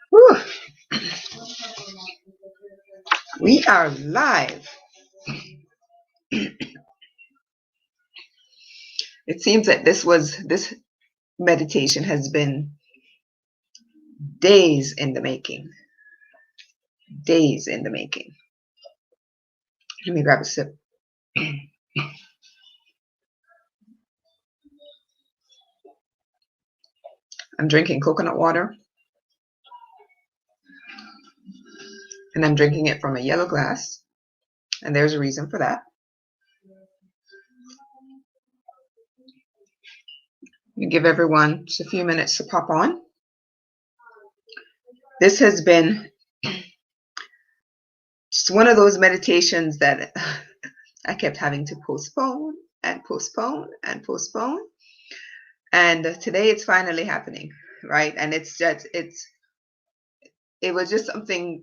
Whew. We are live. It seems that this meditation has been days in the making. Days in the making. Let me grab a sip. I'm drinking coconut water, and I'm drinking it from a yellow glass, and there's a reason for that. You give everyone just a few minutes to pop on. This has been just one of those meditations that I kept having to postpone and postpone and postpone. And today it's finally happening, right? And it was just something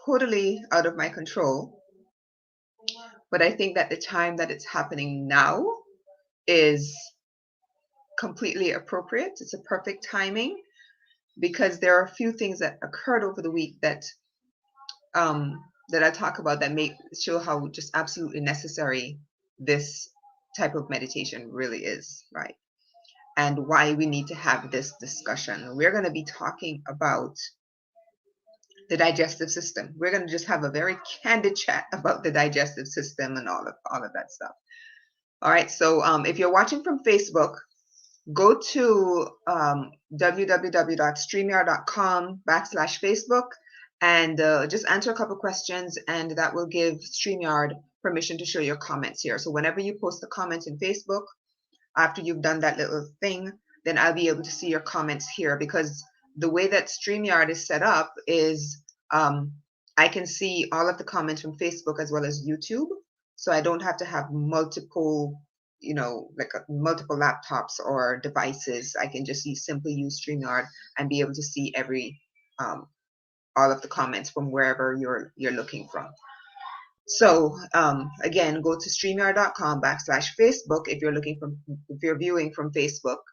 totally out of my control. But I think that the time that it's happening now is completely appropriate. It's a perfect timing because there are a few things that occurred over the week that I talk about that show how just absolutely necessary this type of meditation really is, right? And why we need to have this discussion. We're going to be talking about the digestive system. We're going to just have a very candid chat about the digestive system and all of that stuff. All right. So if you're watching from Facebook, go to www.streamyard.com/Facebook and just answer a couple questions, and that will give StreamYard permission to show your comments here. So whenever you post a comment in Facebook, after you've done that little thing, then I'll be able to see your comments here, because the way that StreamYard is set up is I can see all of the comments from Facebook as well as YouTube. So I don't have to have multiple, multiple laptops or devices. I can just simply use StreamYard and be able to see all of the comments from wherever you're looking from. So again, go to streamyard.com/Facebook if you're viewing from Facebook,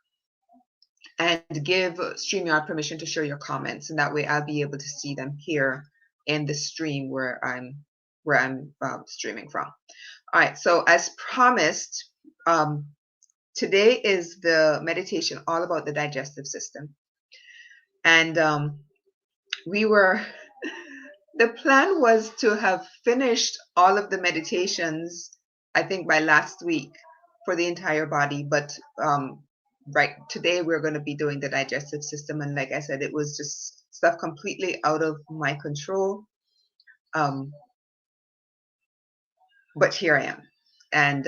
and give StreamYard permission to share your comments, and that way I'll be able to see them here in the stream where I'm streaming from. All right, so as promised, today is the meditation all about the digestive system, and the plan was to have finished all of the meditations, I think, by last week for the entire body, but right today we're going to be doing the digestive system, and like I said, it was just stuff completely out of my control, but here I am, and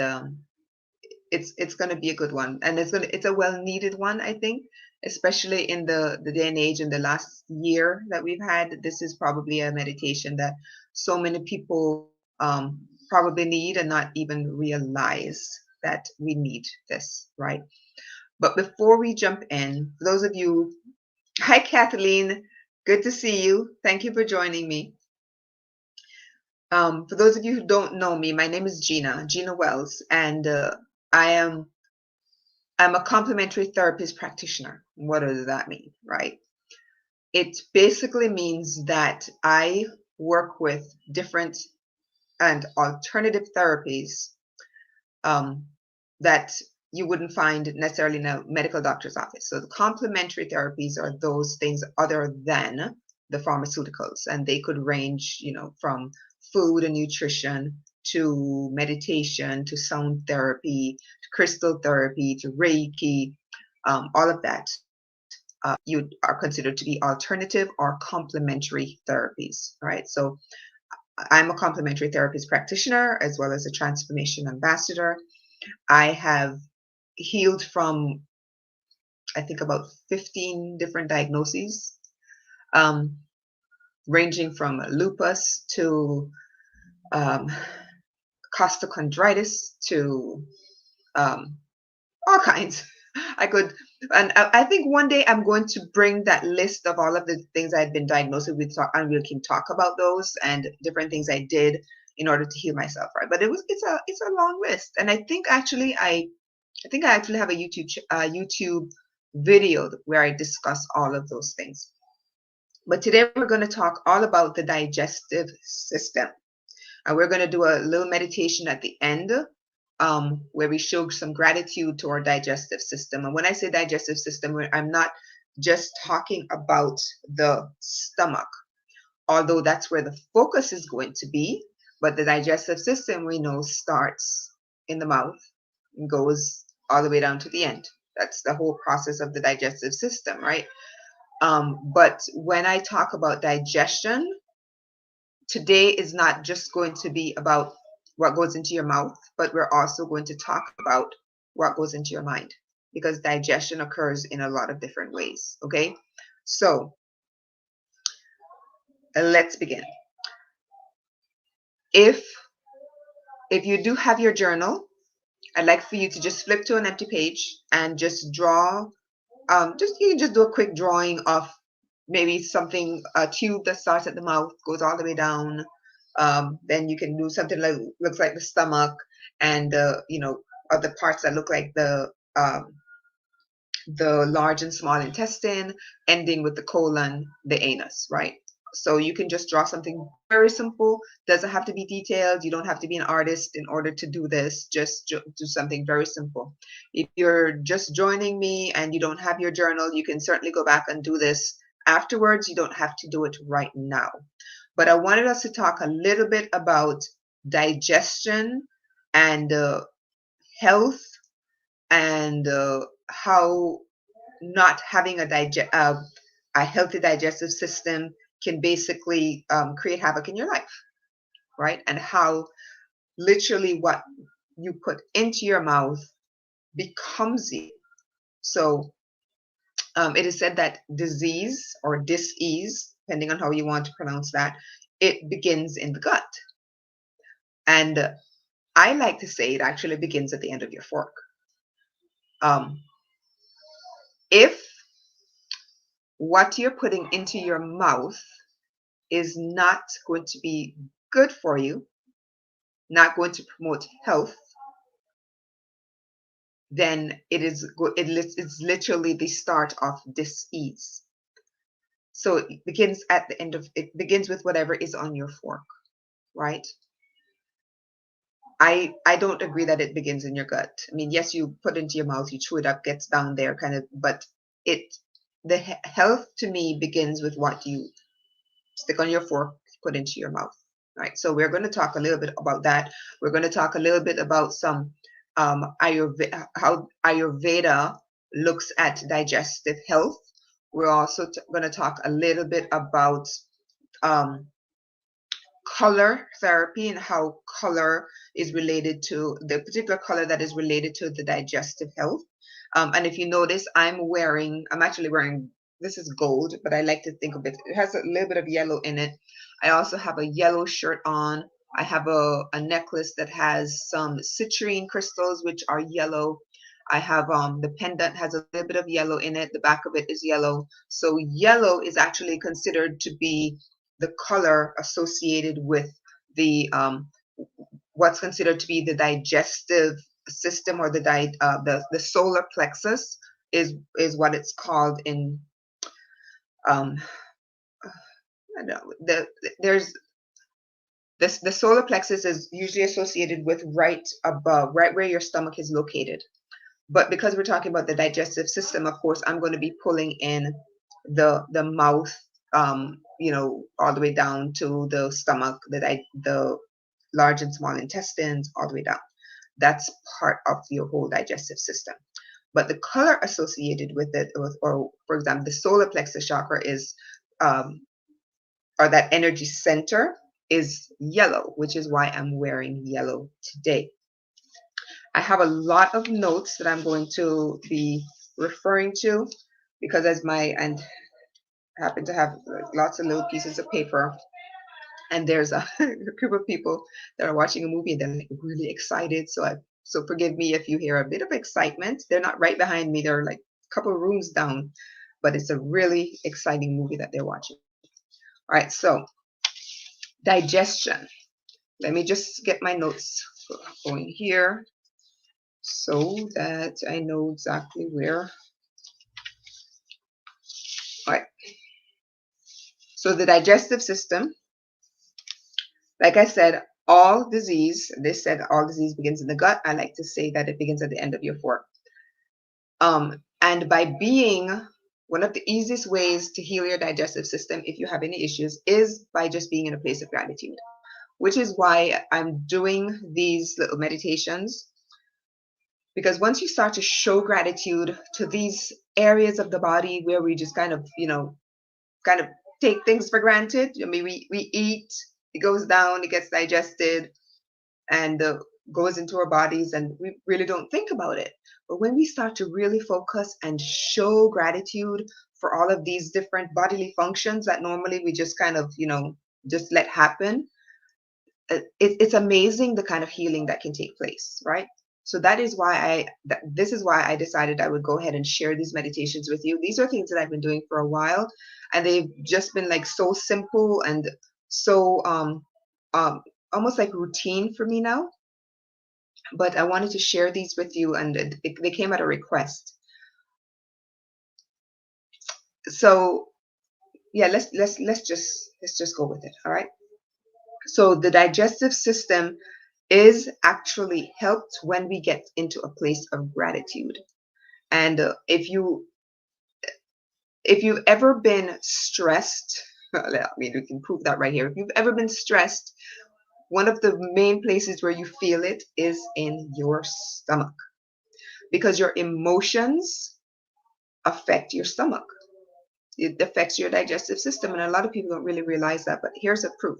it's going to be a good one, and it's a well-needed one, I think, especially in the day and age in the last year that we've had. This is probably a meditation that so many people probably need and not even realize that we need this, right? But before we jump in, for those of you, hi Kathleen, good to see you. Thank you for joining me. For those of you who don't know me, my name is Gina Wells, and I'm a complementary therapist practitioner. What does that mean, right? It basically means that I work with different and alternative therapies that you wouldn't find necessarily in a medical doctor's office. So the complementary therapies are those things other than the pharmaceuticals, and they could range, from food and nutrition to meditation to sound therapy to crystal therapy to Reiki, all of that you are considered to be alternative or complementary therapies, right? So I'm a complementary therapist practitioner as well as a transformation ambassador. I have healed from, I think, about 15 different diagnoses, ranging from lupus to costochondritis to all kinds. I think one day I'm going to bring that list of all of the things I've been diagnosed with, and we can talk about those and different things I did in order to heal myself, right? But it's a long list, and I think actually I actually have a YouTube video where I discuss all of those things. But today we're going to talk all about the digestive system. And we're going to do a little meditation at the end where we show some gratitude to our digestive system. And when I say digestive system, I'm not just talking about the stomach, although that's where the focus is going to be. But the digestive system, we know, starts in the mouth and goes all the way down to the end. That's the whole process of the digestive system, right? But when I talk about digestion, today is not just going to be about what goes into your mouth, but we're also going to talk about what goes into your mind, because digestion occurs in a lot of different ways. Okay, so let's begin. If you do have your journal, I'd like for you to just flip to an empty page and just draw. You can just do a quick drawing of maybe something, a tube that starts at the mouth, goes all the way down. Then you can do something like looks like the stomach, and other parts that look like the large and small intestine, ending with the colon, the anus, right? So you can just draw something very simple. Doesn't have to be detailed. You don't have to be an artist in order to do this. Just do something very simple. If you're just joining me and you don't have your journal, you can certainly go back and do this afterwards. You don't have to do it right now. But I wanted us to talk a little bit about digestion and health, and how not having a healthy digestive system can basically create havoc in your life, right? And how literally what you put into your mouth becomes you. So it is said that disease or dis-ease, depending on how you want to pronounce that, it begins in the gut. And I like to say it actually begins at the end of your fork. If what you're putting into your mouth is not going to be good for you, not going to promote health, then it's literally the start of dis-ease. So it begins it begins with whatever is on your fork, right? I don't agree that it begins in your gut. I mean, yes, you put it into your mouth, you chew it up, gets down there kind of, but the health to me begins with what you stick on your fork, put into your mouth, right? So we're going to talk a little bit about that. We're going to talk a little bit about some Ayurveda, how Ayurveda looks at digestive health. We're also going to talk a little bit about color therapy and how color is related to the particular color that is related to the digestive health. And if you notice, I'm actually wearing, this is gold, but I like to think of it, it has a little bit of yellow in it. I also have a yellow shirt on. I have a necklace that has some citrine crystals, which are yellow. I have the pendant has a little bit of yellow in it. The back of it is yellow. So yellow is actually considered to be the color associated with the what's considered to be the digestive system, or the solar plexus is what it's called in I don't know, the solar plexus is usually associated with right where your stomach is located. But because we're talking about the digestive system, of course, I'm going to be pulling in the mouth, all the way down to the stomach, the large and small intestines, all the way down. That's part of your whole digestive system. But the color associated with it, or for example, the solar plexus chakra is, or that energy center is yellow, which is why I'm wearing yellow today. I have a lot of notes that I'm going to be referring to, because and I happen to have lots of little pieces of paper, and there's a group of people that are watching a movie and they're like really excited. So forgive me if you hear a bit of excitement. They're not right behind me. They're like a couple of rooms down, but it's a really exciting movie that they're watching. All right, so digestion. Let me just get my notes going here so that I know exactly where. All right. So the digestive system, like I said, all disease, they said all disease begins in the gut. I like to say that it begins at the end of your fork. And by being one of the easiest ways to heal your digestive system, if you have any issues, is by just being in a place of gratitude, which is why I'm doing these little meditations. Because once you start to show gratitude to these areas of the body where we just kind of, kind of take things for granted. I mean, we eat, it goes down, it gets digested, and goes into our bodies, and we really don't think about it. But when we start to really focus and show gratitude for all of these different bodily functions that normally we just kind of, just let happen, it's amazing the kind of healing that can take place, right? So this is why I decided I would go ahead and share these meditations with you. These are things that I've been doing for a while, and they've just been like so simple and so um almost like routine for me now. But I wanted to share these with you, and they came at a request. So yeah, let's just go with it. All right. So the digestive system is actually helped when we get into a place of gratitude. And if you've ever been stressed, I mean, we can prove that right here. If you've ever been stressed, one of the main places where you feel it is in your stomach, because your emotions affect your stomach. It affects your digestive system, and a lot of people don't really realize that. But here's a proof.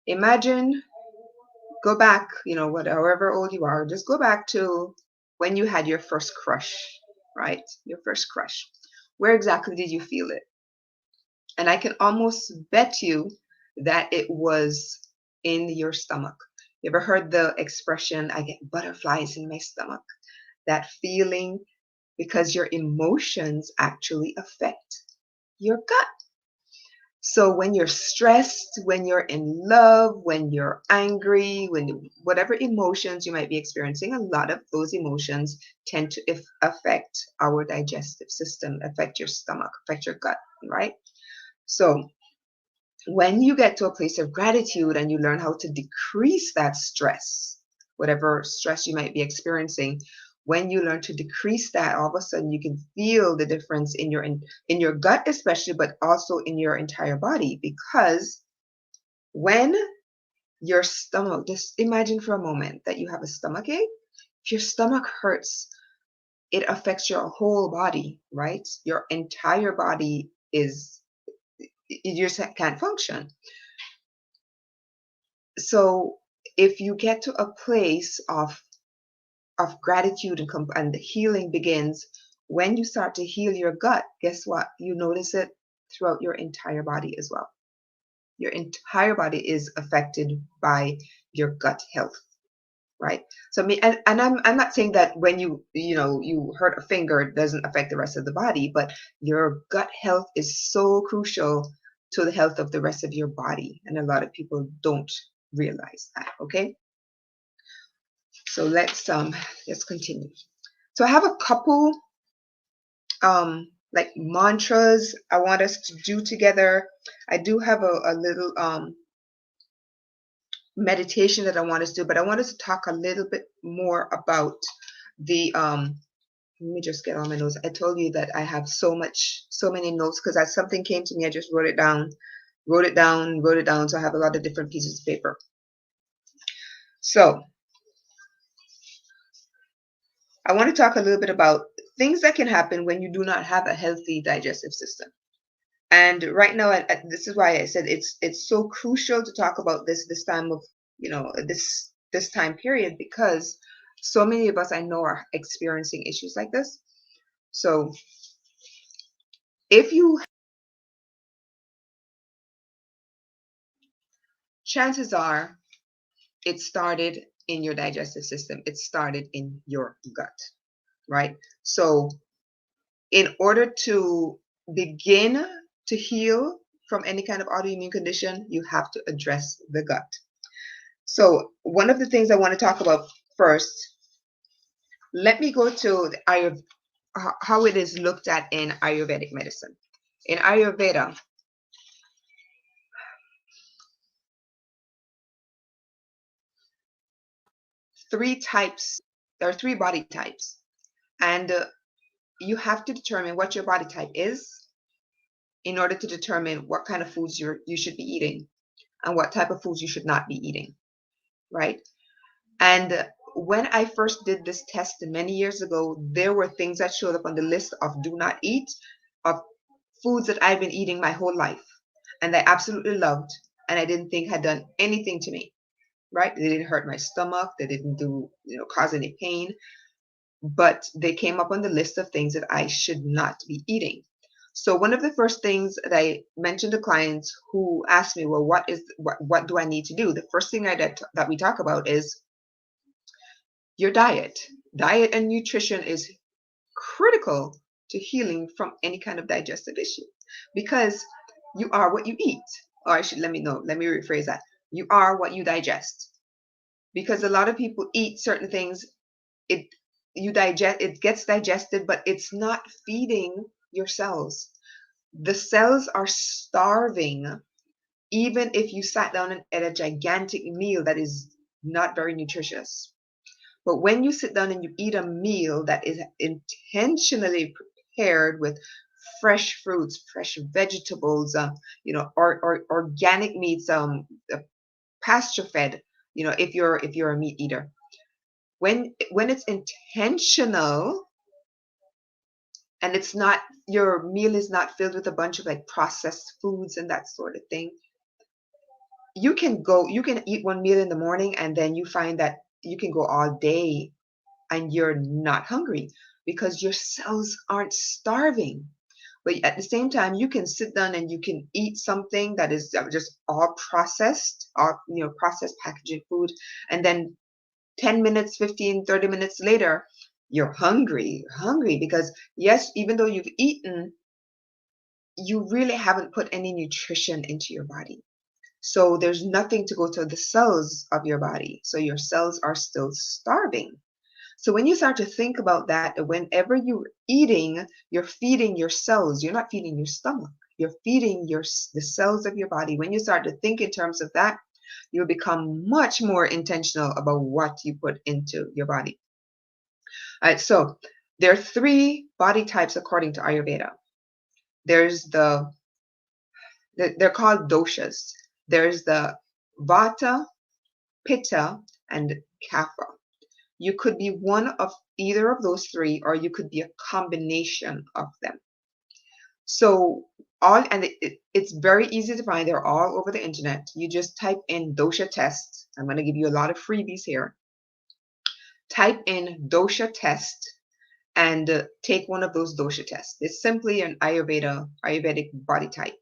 Imagine, go back, however old you are, just go back to when you had your first crush, right? Your first crush. Where exactly did you feel it? And I can almost bet you that it was in your stomach. You ever heard the expression, I get butterflies in my stomach? That feeling, because your emotions actually affect your gut. So when you're stressed, when you're in love, when you're angry, whatever emotions you might be experiencing, a lot of those emotions tend to affect our digestive system, affect your stomach, affect your gut, right? So when you get to a place of gratitude and you learn how to decrease that stress, whatever stress you might be experiencing, when you learn to decrease that, all of a sudden you can feel the difference in your gut, especially, but also in your entire body. Because when your stomach, just imagine for a moment that you have a stomach ache. If your stomach hurts, it affects your whole body, right? Your entire body you just can't function. So if you get to a place of gratitude and the healing begins when you start to heal your gut, guess what? You notice it throughout your entire body as well. Your entire body is affected by your gut health, right? So I mean, and I'm not saying that when you hurt a finger, it doesn't affect the rest of the body, but your gut health is so crucial to the health of the rest of your body, and a lot of people don't realize that. Okay, so let's continue. So I have a couple like mantras I want us to do together. I do have a little meditation that I want us to do, but I want us to talk a little bit more about the let me just get on my notes. I told you that I have so many notes, because as something came to me, I just wrote it down. So I have a lot of different pieces of paper. So I want to talk a little bit about things that can happen when you do not have a healthy digestive system. And right now, this is why I said it's so crucial to talk about this time of this time period, because so many of us I know are experiencing issues like this. So if you, chances are it started in your digestive system. It started in your gut, right? So in order to begin to heal from any kind of autoimmune condition, you have to address the gut. So one of the things I want to talk about first, let me go to how it is looked at in Ayurvedic medicine. In Ayurveda, there are three body types, and you have to determine what your body type is in order to determine what kind of foods you should be eating and what type of foods you should not be eating, right? And when I first did this test many years ago, there were things that showed up on the list of do not eat of foods that I've been eating my whole life and I absolutely loved and I didn't think had done anything to me, right? They didn't hurt my stomach, they didn't cause any pain, but they came up on the list of things that I should not be eating. So one of the first things that I mentioned to clients who asked me, well, what do I need to do? The first thing that we talk about is your diet. Diet and nutrition is critical to healing from any kind of digestive issue because you are what you eat. Or let me rephrase that. You are what you digest. Because a lot of people eat certain things, it gets digested, but it's not feeding your cells. The cells are starving even if you sat down and ate a gigantic meal that is not very nutritious. But when you sit down and you eat a meal that is intentionally prepared with fresh fruits, fresh vegetables, or organic meats, pasture fed, if you're a meat eater, when it's intentional and it's not, your meal is not filled with a bunch of like processed foods and that sort of thing, you can eat one meal in the morning and then you find that you can go all day and you're not hungry because your cells aren't starving. But at the same time, you can sit down and you can eat something that is just all processed, processed packaging food, and then 10 minutes, 15, 30 minutes later, you're hungry because yes, even though you've eaten, you really haven't put any nutrition into your body. So there's nothing to go to the cells of your body. So your cells are still starving. So when you start to think about that, whenever you're eating, you're feeding your cells. You're not feeding your stomach. You're feeding the cells of your body. When you start to think in terms of that, you'll become much more intentional about what you put into your body. All right, so there are three body types according to Ayurveda. There's they're called doshas. There's the vata, pitta, and kapha. You could be one of either of those three, or you could be a combination of them. So it's very easy to find. They're all over the internet. You just type in dosha test. I'm going to give you a lot of freebies here. Type in dosha test and take one of those dosha tests. It's simply an Ayurvedic body type.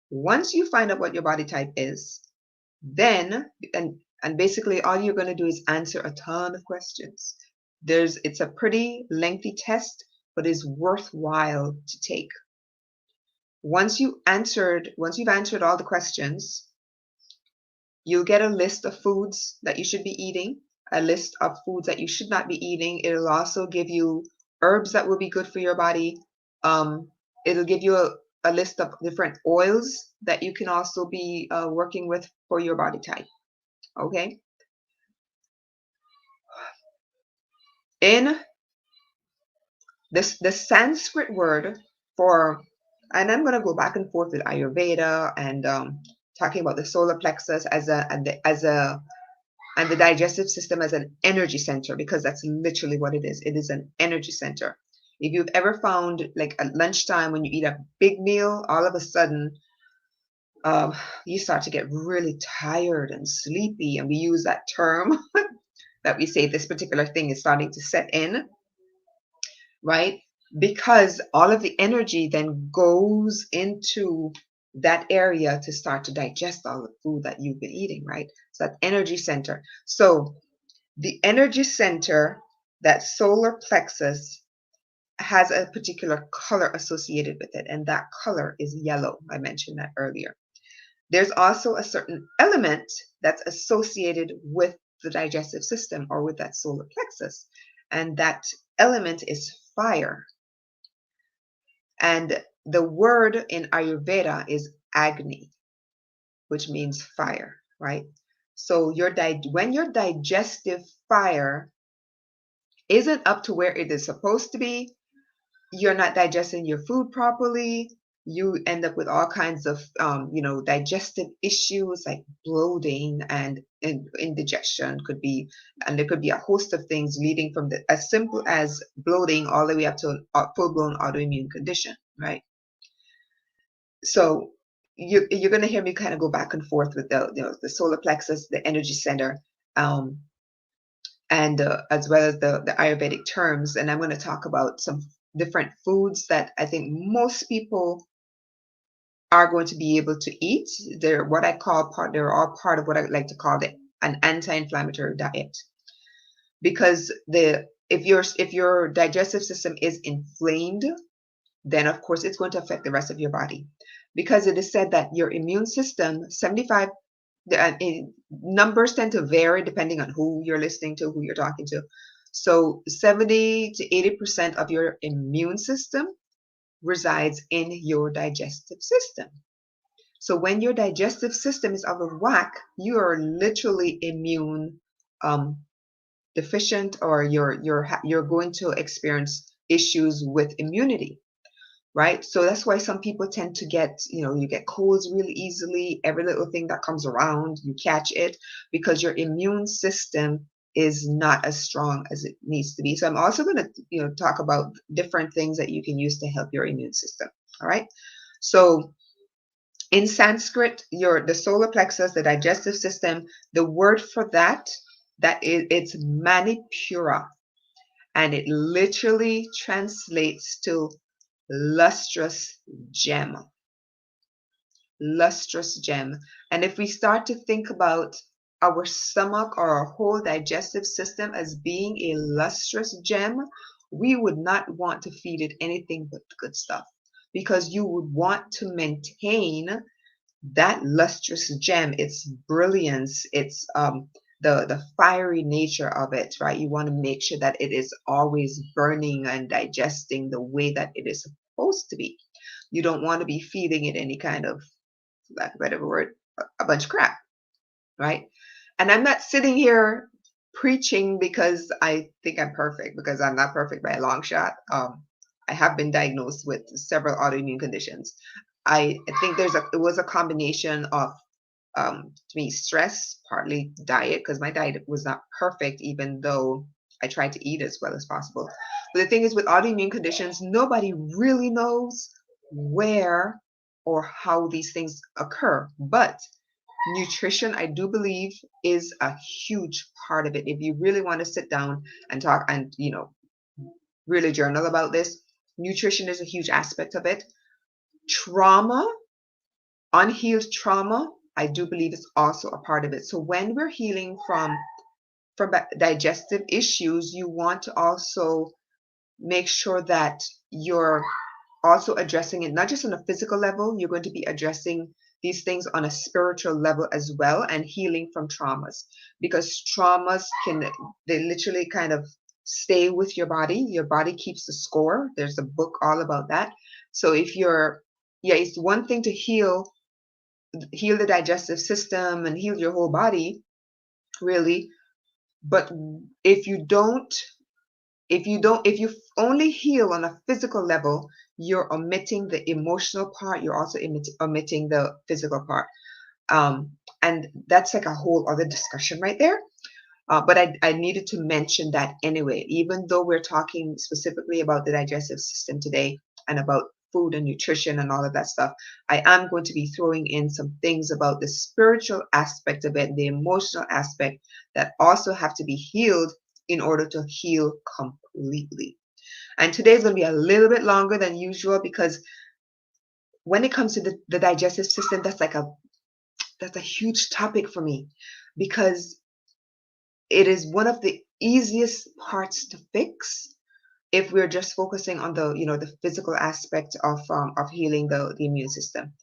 Once you find out what your body type is, then and basically all you're going to do is answer a ton of questions. It's a pretty lengthy test, but is worthwhile to take. Once you've answered all the questions, you'll get a list of foods that you should be eating, a list of foods that you should not be eating. It'll also give you herbs that will be good for your body. It'll give you a list of different oils that you can also be working with for your body type. Okay. In the Sanskrit word for, and I'm going to go back and forth with Ayurveda and talking about the solar plexus and the digestive system as an energy center, because that's literally what it is. It is an energy center. If you've ever found, like at lunchtime when you eat a big meal, all of a sudden you start to get really tired and sleepy, and we use that term that we say this particular thing is starting to set in, right? Because all of the energy then goes into that area to start to digest all the food that you've been eating, right? So that energy center. So the energy center, that solar plexus, has a particular color associated with it, and that color is yellow. I mentioned that earlier. There's also a certain element that's associated with the digestive system or with that solar plexus, and that element is fire. And the word in Ayurveda is Agni, which means fire, right? So when your digestive fire isn't up to where it is supposed to be, you're not digesting your food properly. You end up with all kinds of, digestive issues like bloating and indigestion could be, and there could be a host of things leading from as simple as bloating all the way up to a full-blown autoimmune condition, right? So you're going to hear me kind of go back and forth with the solar plexus, the energy center, and as well as the Ayurvedic terms. And I'm going to talk about some different foods that I think most people are going to be able to eat. They're they're all part of what I like to call an anti-inflammatory diet. Because if your digestive system is inflamed, then of course it's going to affect the rest of your body. Because it is said that your immune system, 75 numbers tend to vary depending on who you're listening to, who you're talking to. So 70 to 80% of your immune system resides in your digestive system. So when your digestive system is out of whack, you are literally immune deficient, or you're going to experience issues with immunity. Right? So that's why some people tend to get, you get colds really easily. Every little thing that comes around, you catch it, because your immune system is not as strong as it needs to be. So I'm also going to, talk about different things that you can use to help your immune system. All right. So in Sanskrit, the solar plexus, the digestive system, the word for it's Manipura, and it literally translates to lustrous gem. Lustrous gem. And if we start to think about our stomach or our whole digestive system as being a lustrous gem, we would not want to feed it anything but good stuff, because you would want to maintain that lustrous gem, its brilliance, its the fiery nature of it, right? You want to make sure that it is always burning and digesting the way that it is supposed to be. You don't want to be feeding it any kind of, lack of a better word, a bunch of crap, right? And I'm not sitting here preaching because I think I'm perfect, because I'm not perfect by a long shot. I have been diagnosed with several autoimmune conditions. I think it was a combination of, to me, stress, partly diet, because my diet was not perfect, even though I tried to eat as well as possible. But the thing is, with autoimmune conditions, nobody really knows where or how these things occur. But nutrition, I do believe, is a huge part of it. If you really want to sit down and talk and, really journal about this, nutrition is a huge aspect of it. Trauma, unhealed trauma, I do believe is also a part of it. So when we're healing from digestive issues, you want to also make sure that you're also addressing it, not just on a physical level. You're going to be addressing these things on a spiritual level as well, and healing from traumas, because traumas they literally kind of stay with your body. Your body keeps the score. There's a book all about that. So it's one thing to heal the digestive system and heal your whole body, really. But if you only heal on a physical level, you're omitting the emotional part. You're also omitting the physical part. And that's like a whole other discussion right there. But I needed to mention that anyway, even though we're talking specifically about the digestive system today and about food and nutrition and all of that stuff, I am going to be throwing in some things about the spiritual aspect of it, the emotional aspect, that also have to be healed in order to heal completely. And today's going to be a little bit longer than usual, because when it comes to the digestive system, that's a huge topic for me, because it is one of the easiest parts to fix if we're just focusing on the physical aspect of healing the immune system.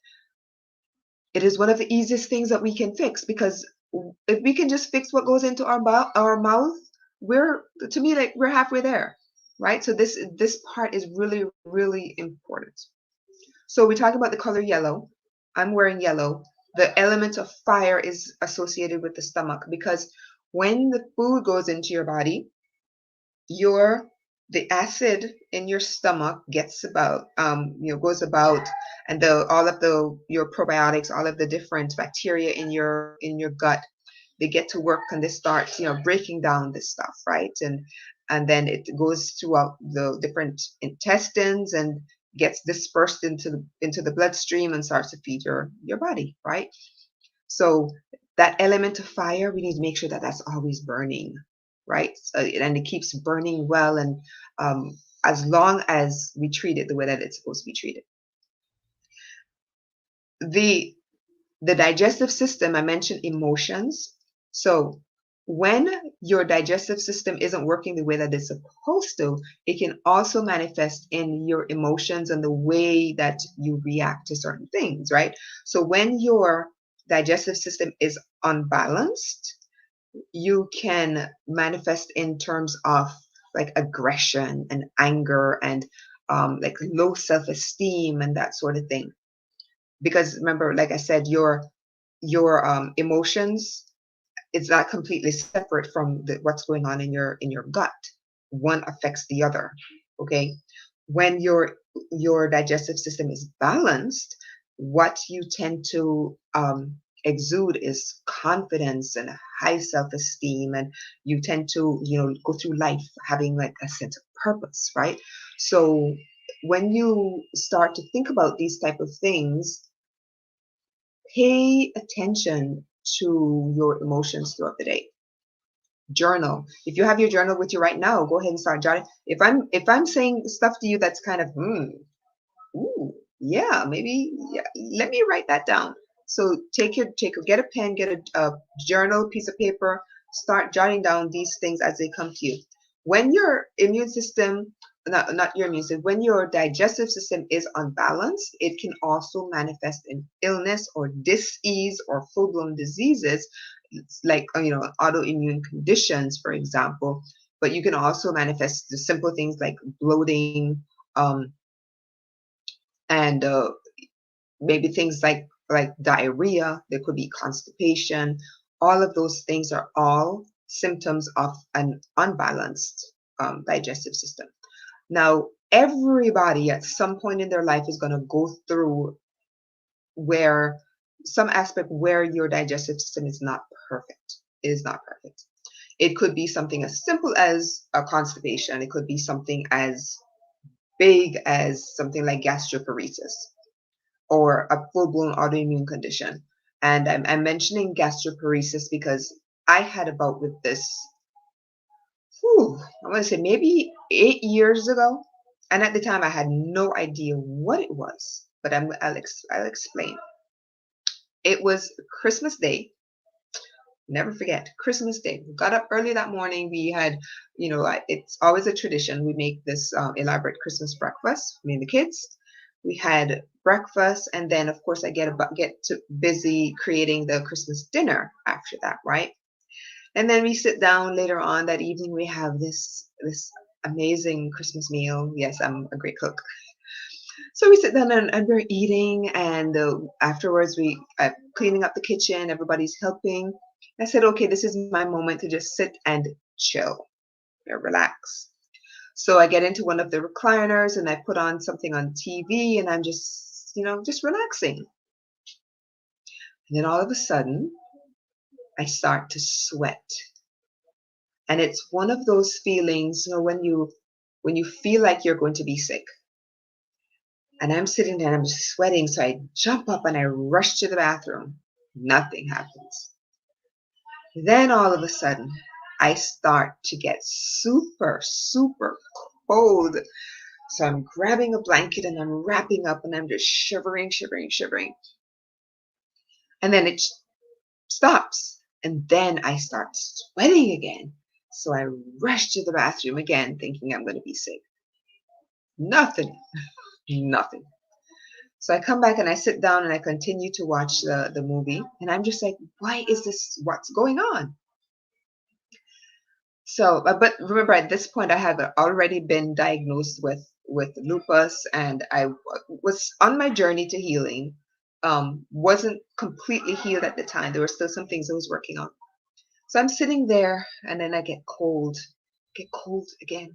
It is one of the easiest things that we can fix, because if we can just fix what goes into our mouth, to me, like, we're halfway there, right? So this part is really, really important. So we talk about the color yellow. I'm wearing yellow. The element of fire is associated with the stomach, because when the food goes into your body, the acid in your stomach gets about, goes about, and all of your probiotics, all of the different bacteria in your gut, they get to work, and they start, breaking down this stuff, right? And then it goes throughout the different intestines and gets dispersed into the bloodstream and starts to feed your body, right? So that element of fire, we need to make sure that that's always burning, right? And it keeps burning well, and as long as we treat it the way that it's supposed to be treated. The digestive system, I mentioned emotions. So when your digestive system isn't working the way that it's supposed to, it can also manifest in your emotions and the way that you react to certain things, right? So when your digestive system is unbalanced, you can manifest in terms of like aggression and anger and like low self-esteem and that sort of thing. Because remember, like I said, your emotions, it's not completely separate from what's going on in your gut. One affects the other. Okay, when your digestive system is balanced, what you tend to exude is confidence and high self-esteem, and you tend to go through life having like a sense of purpose, right? So when you start to think about these type of things, pay attention to your emotions throughout the day. Journal. If you have your journal with you right now, go ahead and start jotting. If I'm saying stuff to you that's kind of ooh, yeah, maybe, yeah, let me write that down. So get a pen, get a journal, piece of paper, start jotting down these things as they come to you. When your immune system, not your immune system, when your digestive system is unbalanced, it can also manifest in illness or dis-ease or full-blown diseases, like autoimmune conditions, for example. But you can also manifest the simple things like bloating, and maybe things like diarrhea. There could be constipation. All of those things are all symptoms of an unbalanced digestive system. Now, everybody at some point in their life is going to go through some aspect where your digestive system is not perfect. It is not perfect. It could be something as simple as a constipation. It could be something as big as something like gastroparesis, or a full-blown autoimmune condition. And I'm mentioning gastroparesis because I had a bout with this, I want to say maybe 8 years ago. And at the time, I had no idea what it was, but I'll explain. It was Christmas Day. Never forget, Christmas Day. We got up early that morning. We had, it's always a tradition. We make this elaborate Christmas breakfast, me and the kids. We had breakfast, and then of course I get busy creating the Christmas dinner after that, right? And then we sit down later on that evening. We have this amazing Christmas meal. Yes, I'm a great cook. So we sit down and we're eating, and afterwards we cleaning up the kitchen. Everybody's helping. I said, okay, this is my moment to just sit and chill, relax. So I get into one of the recliners and I put on something on TV, and I'm just, just relaxing. And then all of a sudden, I start to sweat. And it's one of those feelings, when you feel like you're going to be sick. And I'm sitting there and I'm just sweating. So I jump up and I rush to the bathroom. Nothing happens. Then all of a sudden, I start to get super, super cold. So I'm grabbing a blanket and I'm wrapping up and I'm just shivering, shivering, shivering. And then it stops. And then I start sweating again. So I rush to the bathroom again, thinking I'm going to be sick. Nothing. Nothing. So I come back and I sit down and I continue to watch the movie. And I'm just like, why is this? What's going on? So, but remember, at this point, I had already been diagnosed with lupus, and I was on my journey to healing. Wasn't completely healed at the time. There were still some things I was working on. So I'm sitting there, and then I get cold again.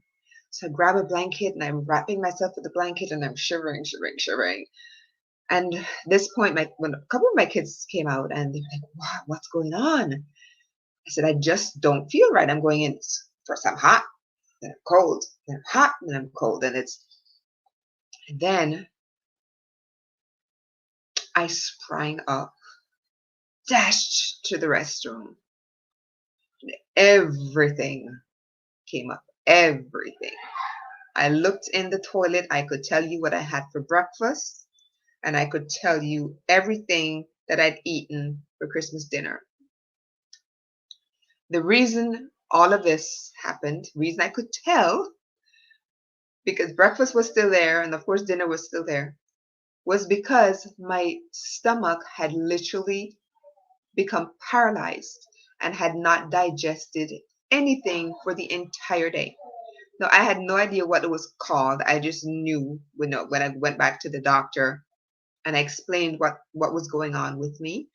So I grab a blanket, and I'm wrapping myself with the blanket, and I'm shivering, shivering, shivering. And this point, when a couple of my kids came out, and they're like, "Wow, what's going on?" I said, "I just don't feel right. I'm going in. First I'm hot, then I'm cold, then I'm hot, then I'm cold." And then I sprang up, dashed to the restroom. Everything came up. Everything. I looked in the toilet. I could tell you what I had for breakfast, and I could tell you everything that I'd eaten for Christmas dinner. The reason all of this happened, reason I could tell, because breakfast was still there and of course dinner was still there, was because my stomach had literally become paralyzed and had not digested anything for the entire day. Now, I had no idea what it was called. I just knew when I went back to the doctor and I explained what was going on with me.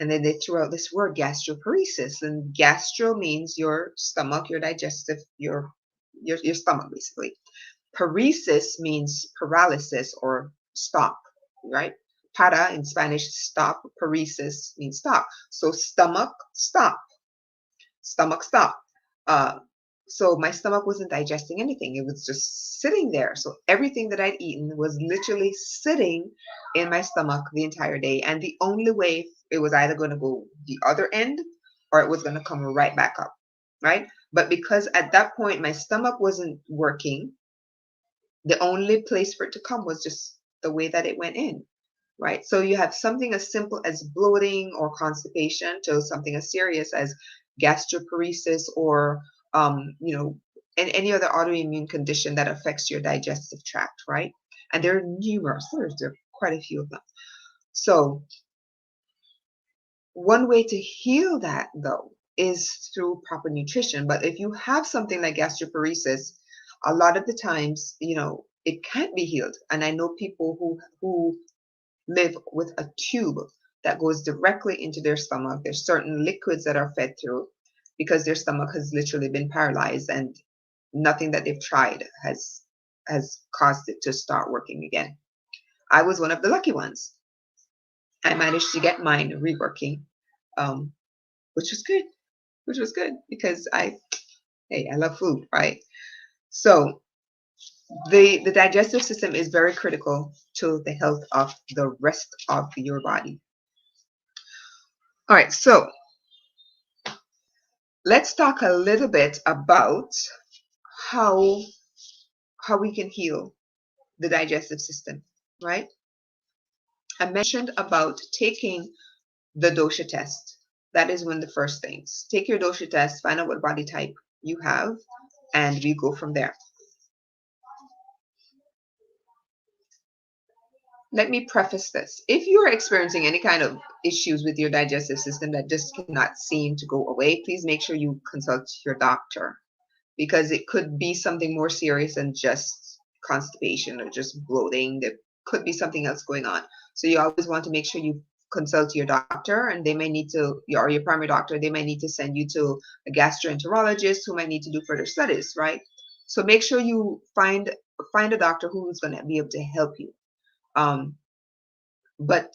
And then they threw out this word, gastroparesis. And gastro means your stomach, your digestive, your stomach, basically. Paresis means paralysis or stop, right? Para in Spanish, stop. Paresis means stop. So stomach, stop. Stomach, stop. Uh, so my stomach wasn't digesting anything. It was just sitting there. So everything that I'd eaten was literally sitting in my stomach the entire day. And the only way it was either going to go the other end or it was going to come right back up, right? But because at that point my stomach wasn't working, the only place for it to come was just the way that it went in, right? So you have something as simple as bloating or constipation to something as serious as gastroparesis or, and any other autoimmune condition that affects your digestive tract, right? And there are numerous, there are quite a few of them. So one way to heal that, though, is through proper nutrition. But if you have something like gastroparesis, a lot of the times, it can't be healed. And I know people who live with a tube that goes directly into their stomach. There's certain liquids that are fed through because their stomach has literally been paralyzed and nothing that they've tried has caused it to start working again. I was one of the lucky ones. I managed to get mine reworking, um, which was good because I love food, right? So the digestive system is very critical to the health of the rest of your body. All right, so let's talk a little bit about how we can heal the digestive system, right? I mentioned about taking the dosha test. That is one of the first things. Take your dosha test, find out what body type you have, and we go from there. Let me preface this. If you are experiencing any kind of issues with your digestive system that just cannot seem to go away, please make sure you consult your doctor because it could be something more serious than just constipation or just bloating. There could be something else going on. So you always want to make sure you consult your doctor, and they may need to, or your primary doctor, they may need to send you to a gastroenterologist who might need to do further studies, right? So make sure you find a doctor who is going to be able to help you. But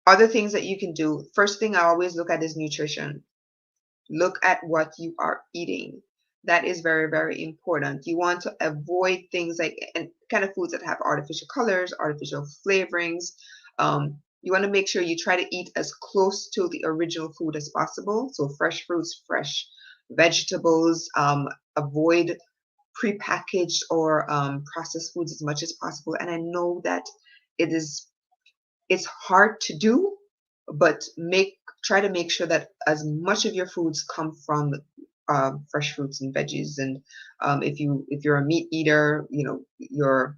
other things that you can do, first thing I always look at is nutrition. Look at what you are eating. That is very, very important. You want to avoid things like and kind of foods that have artificial colors, artificial flavorings. You want to make sure you try to eat as close to the original food as possible. So fresh fruits, fresh vegetables. Avoid prepackaged or processed foods as much as possible. And I know that it's hard to do, but try to make sure that as much of your foods come from fresh fruits and veggies. And if you're a meat eater, your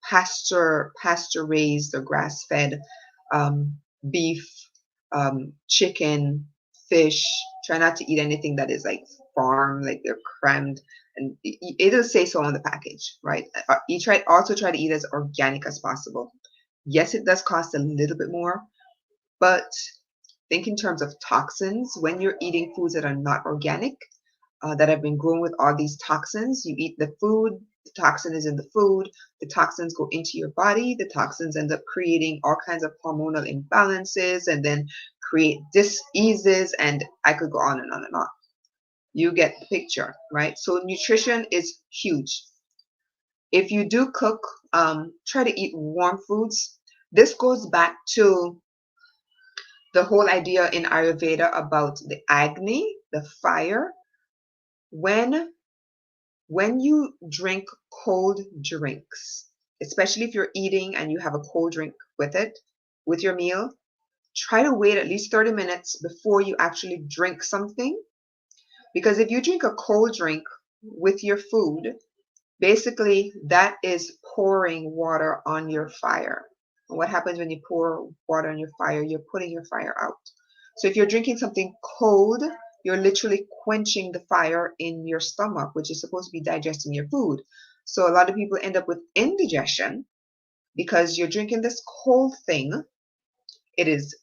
pasture raised or grass fed um, beef, chicken, fish. Try not to eat anything that is like farm, like they're crammed, and it'll say so on the package, right? You also try to eat as organic as possible. Yes, it does cost a little bit more, but think in terms of toxins. When you're eating foods that are not organic, that have been grown with all these toxins, you eat the food, the toxin is in the food, the toxins go into your body, the toxins end up creating all kinds of hormonal imbalances and then create diseases, and I could go on and on and on. You get the picture, right? So nutrition is huge. If you do cook, try to eat warm foods. This goes back to the whole idea in Ayurveda about the Agni, the fire. When you drink cold drinks, especially if you're eating and you have a cold drink with it, with your meal, try to wait at least 30 minutes before you actually drink something. Because if you drink a cold drink with your food, basically that is pouring water on your fire. And what happens when you pour water on your fire? You're putting your fire out. So if you're drinking something cold, you're literally quenching the fire in your stomach, which is supposed to be digesting your food. So a lot of people end up with indigestion because you're drinking this cold thing. It is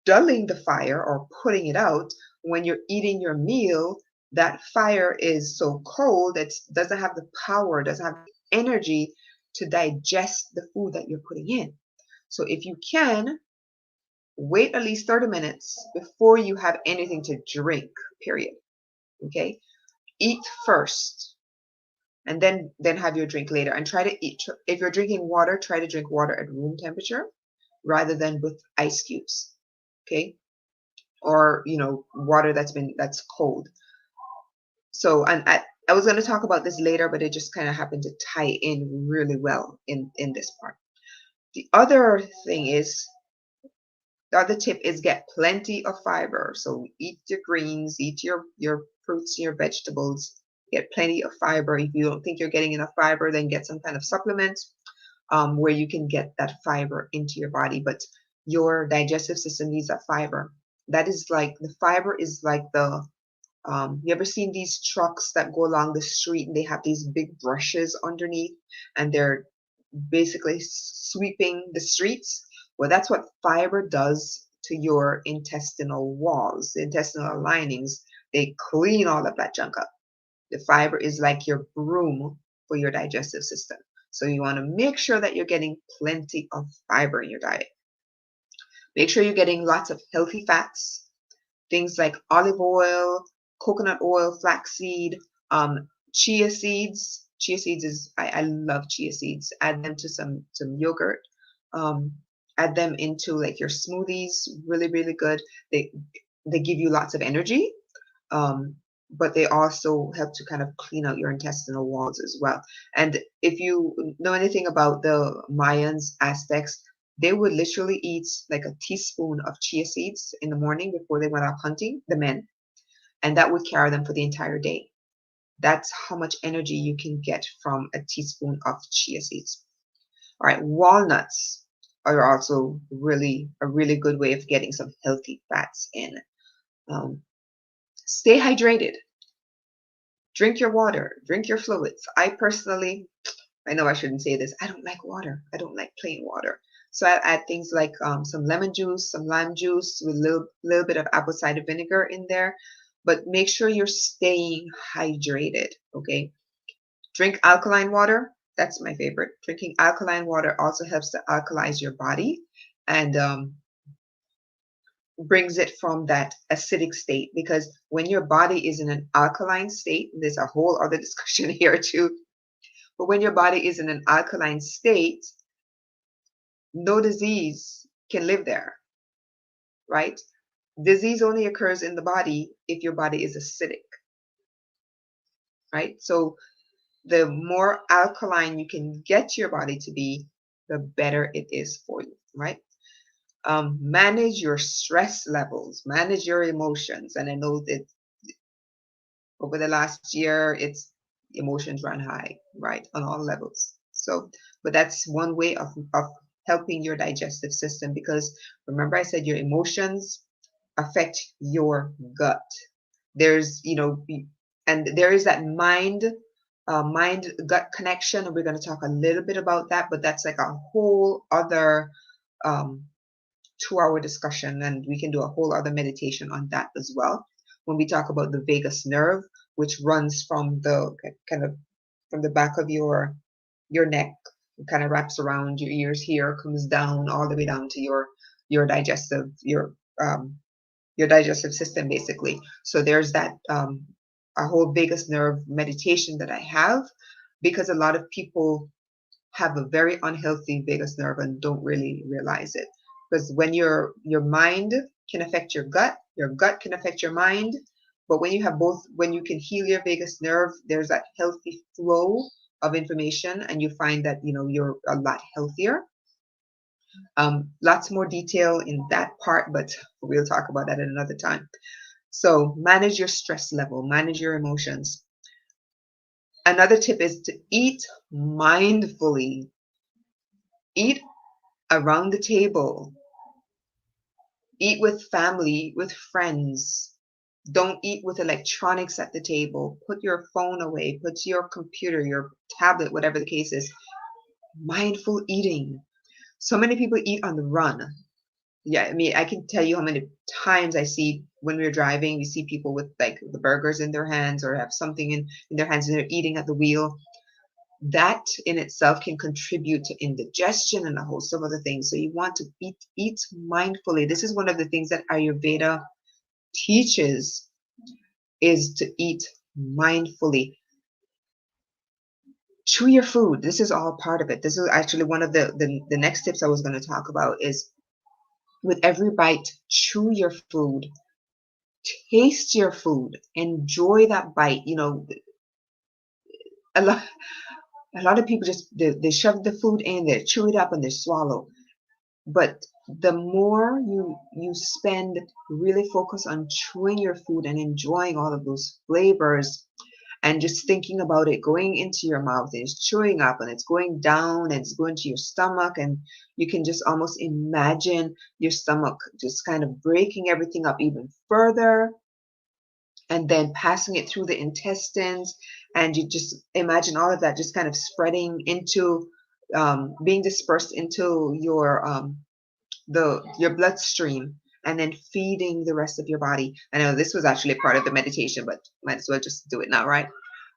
dulling the fire or putting it out. When you're eating your meal, that fire is so cold, it doesn't have the power, doesn't have the energy to digest the food that you're putting in. So if you can, wait at least 30 minutes before you have anything to drink, period. Okay? Eat first and then have your drink later, and try to eat. If you're drinking water, try to drink water at room temperature rather than with ice cubes. Okay? Or water that's cold. So, and I was going to talk about this later, but it just kind of happened to tie in really well in this part. The other thing is, the other tip is get plenty of fiber. So eat your greens, eat your fruits, your vegetables, get plenty of fiber. If you don't think you're getting enough fiber, then get some kind of supplement where you can get that fiber into your body. But your digestive system needs that fiber. That is like, the fiber is like the, you ever seen these trucks that go along the street and they have these big brushes underneath and they're basically sweeping the streets? Well, that's what fiber does to your intestinal walls, the intestinal linings. They clean all of that junk up. The fiber is like your broom for your digestive system. So you want to make sure that you're getting plenty of fiber in your diet. Make sure you're getting lots of healthy fats, things like olive oil, coconut oil, flaxseed, chia seeds. Chia seeds is, I love chia seeds. Add them to some yogurt. Add them into like your smoothies. Really, really good. They give you lots of energy, but they also help to kind of clean out your intestinal walls as well. And if you know anything about the Mayans, Aztecs, they would literally eat like a teaspoon of chia seeds in the morning before they went out hunting, the men, and that would carry them for the entire day. That's how much energy you can get from a teaspoon of chia seeds. All right, walnuts are also a really good way of getting some healthy fats in. Stay hydrated. Drink your water. Drink your fluids. I know I shouldn't say this, I don't like water. I don't like plain water. So I add things like some lemon juice, some lime juice with a little bit of apple cider vinegar in there. But make sure you're staying hydrated, okay? Drink alkaline water. That's my favorite. Drinking alkaline water also helps to alkalize your body and brings it from that acidic state. Because when your body is in an alkaline state, there's a whole other discussion here too. But when your body is in an alkaline state, no disease can live there, right? Disease only occurs in the body if your body is acidic, right? So the more alkaline you can get your body to be, the better it is for you, right? Manage your stress levels, manage your emotions. And I know that over the last year, emotions run high, right, on all levels. So, but that's one way of helping your digestive system, because remember I said your emotions affect your gut. There's, and there is that mind gut connection, and we're going to talk a little bit about that, but that's like a whole other um, 2 hour discussion, and we can do a whole other meditation on that as well when we talk about the vagus nerve, which runs from the kind of from the back of your neck, kind of wraps around your ears here, comes down all the way down to your digestive um, your digestive system, basically. So there's that a whole vagus nerve meditation that I have, because a lot of people have a very unhealthy vagus nerve and don't really realize it. Because when your mind can affect your gut can affect your mind, but when you have both, when you can heal your vagus nerve, there's that healthy flow of information, and you find that you're a lot healthier. Lots more detail in that part, but we'll talk about that at another time. So manage your stress level, manage your emotions. Another tip is to eat mindfully. Eat around the table. Eat with family, eat with friends. Don't eat with electronics at the table. Put your phone away, put your computer, your tablet, whatever the case is. Mindful eating. So many people eat on the run. Yeah, I mean, I can tell you how many times I see when we're driving, we see people with like the burgers in their hands or have something in their hands and they're eating at the wheel. That in itself can contribute to indigestion and a host of other things. So you want to eat mindfully. This is one of the things that Ayurveda teaches, is to eat mindfully. Chew your food. This is all part of it. This is actually one of the next tips I was going to talk about is, with every bite, chew your food, taste your food, enjoy that bite. A lot, a lot of people just they shove the food in there, chew it up, and they swallow. But the more you spend really focus on chewing your food and enjoying all of those flavors, and just thinking about it going into your mouth, and it's chewing up and it's going down and it's going to your stomach, and you can just almost imagine your stomach just kind of breaking everything up even further and then passing it through the intestines, and you just imagine all of that just kind of spreading into being dispersed into your bloodstream, and then feeding the rest of your body. I know this was actually part of the meditation, but might as well just do it now, right?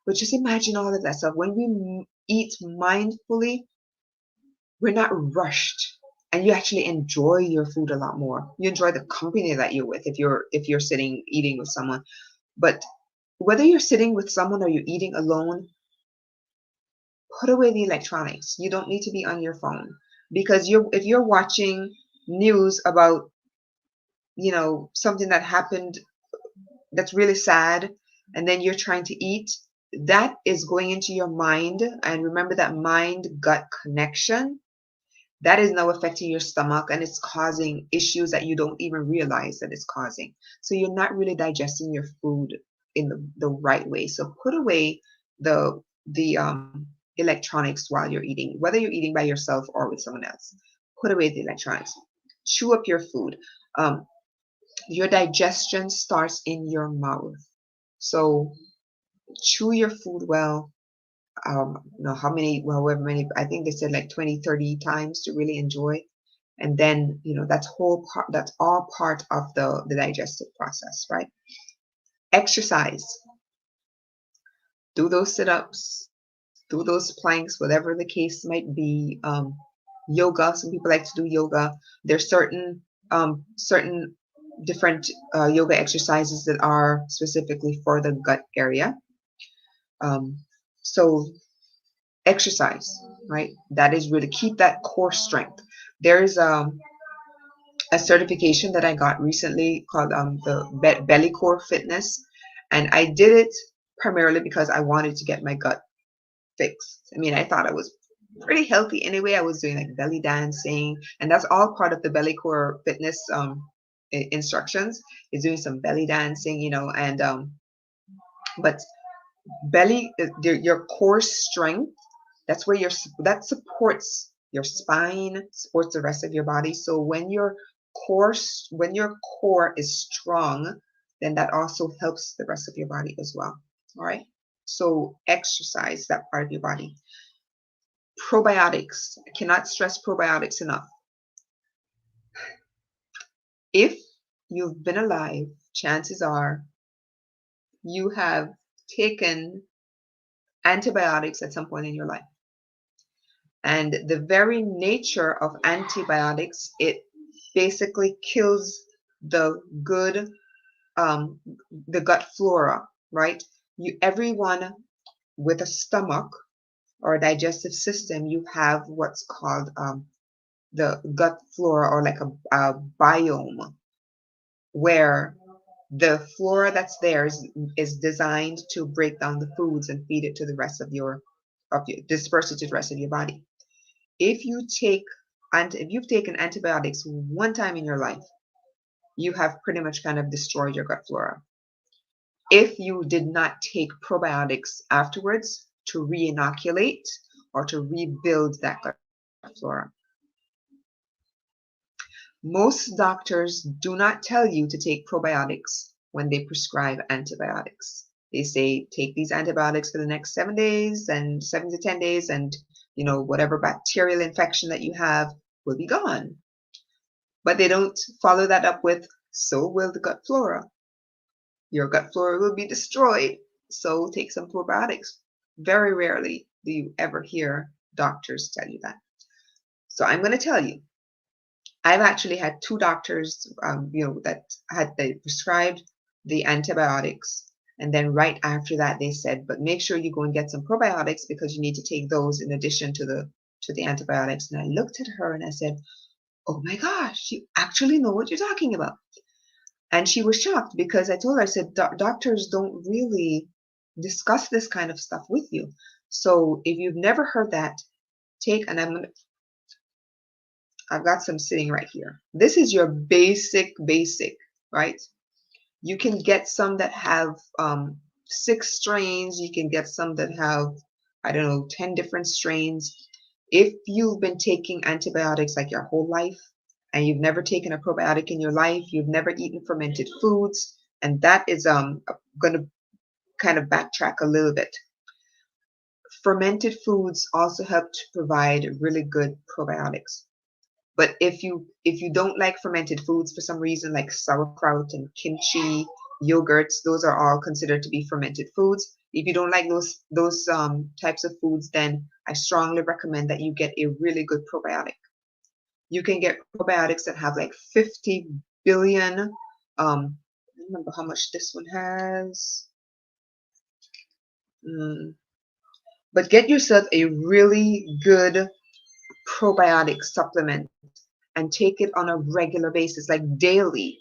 But just imagine all of that stuff. When we eat mindfully, we're not rushed, and you actually enjoy your food a lot more. You enjoy the company that you're with if you're sitting eating with someone. But whether you're sitting with someone or you're eating alone, put away the electronics. You don't need to be on your phone, because if you're watching news about something that happened that's really sad, and then you're trying to eat, that is going into your mind. And remember that mind gut connection, that is now affecting your stomach, and it's causing issues that you don't even realize that it's causing. So you're not really digesting your food in the right way. So put away the electronics while you're eating, whether you're eating by yourself or with someone else. Put away the electronics. Chew up your food. Your digestion starts in your mouth. So chew your food well. However many, I think they said like 20, 30 times to really enjoy. And then, that's all part of the digestive process, right? Exercise. Do those sit-ups, do those planks, whatever the case might be. Yoga. Some people like to do yoga. There's certain different yoga exercises that are specifically for the gut area. So exercise, right? That is really keep that core strength. There's a certification that I got recently called the Belly Core Fitness, and I did it primarily because I wanted to get my gut fixed. I mean, I thought I was pretty healthy anyway. I was doing like belly dancing, and that's all part of the Belly Core Fitness instructions, is doing some belly dancing, and but belly, your core strength, That's where that supports your spine, supports the rest of your body. So when your core is strong, then that also helps the rest of your body as well. All right. So exercise that part of your body. Probiotics. I cannot stress probiotics enough. If you've been alive, chances are you have taken antibiotics at some point in your life. And the very nature of antibiotics, it basically kills the good, the gut flora, right? Everyone with a stomach or a digestive system, you have what's called the gut flora, or like a biome, where the flora that's there is designed to break down the foods and feed it to the rest of disperse it to the rest of your body. If you've taken antibiotics one time in your life, you have pretty much kind of destroyed your gut flora. If you did not take probiotics afterwards to re-inoculate or to rebuild that gut flora. Most doctors do not tell you to take probiotics when they prescribe antibiotics. They say, take these antibiotics for the next 7 days and 7 to 10 days, and whatever bacterial infection that you have will be gone. But they don't follow that up with, so will the gut flora. Your gut flora will be destroyed, so take some probiotics. Very rarely do you ever hear doctors tell you that. So I'm going to tell you, I've actually had 2 doctors, that they prescribed the antibiotics, and then right after that they said, but make sure you go and get some probiotics because you need to take those in addition to the antibiotics. And I looked at her and I said, oh my gosh, you actually know what you're talking about. And she was shocked because I told her, I said, doctors don't really discuss this kind of stuff with you. So if you've never heard that, and I've got some sitting right here. This is your basic, right? You can get some that have 6 strains. You can get some that have, 10 different strains. If you've been taking antibiotics like your whole life and you've never taken a probiotic in your life, you've never eaten fermented foods, and that is going to kind of backtrack a little bit. Fermented foods also help to provide really good probiotics. But if you don't like fermented foods for some reason, like sauerkraut and kimchi, yogurts, those are all considered to be fermented foods. If you don't like those types of foods, then I strongly recommend that you get a really good probiotic. You can get probiotics that have like 50 billion. I don't remember how much this one has. But get yourself a really good probiotic supplement and take it on a regular basis, like daily.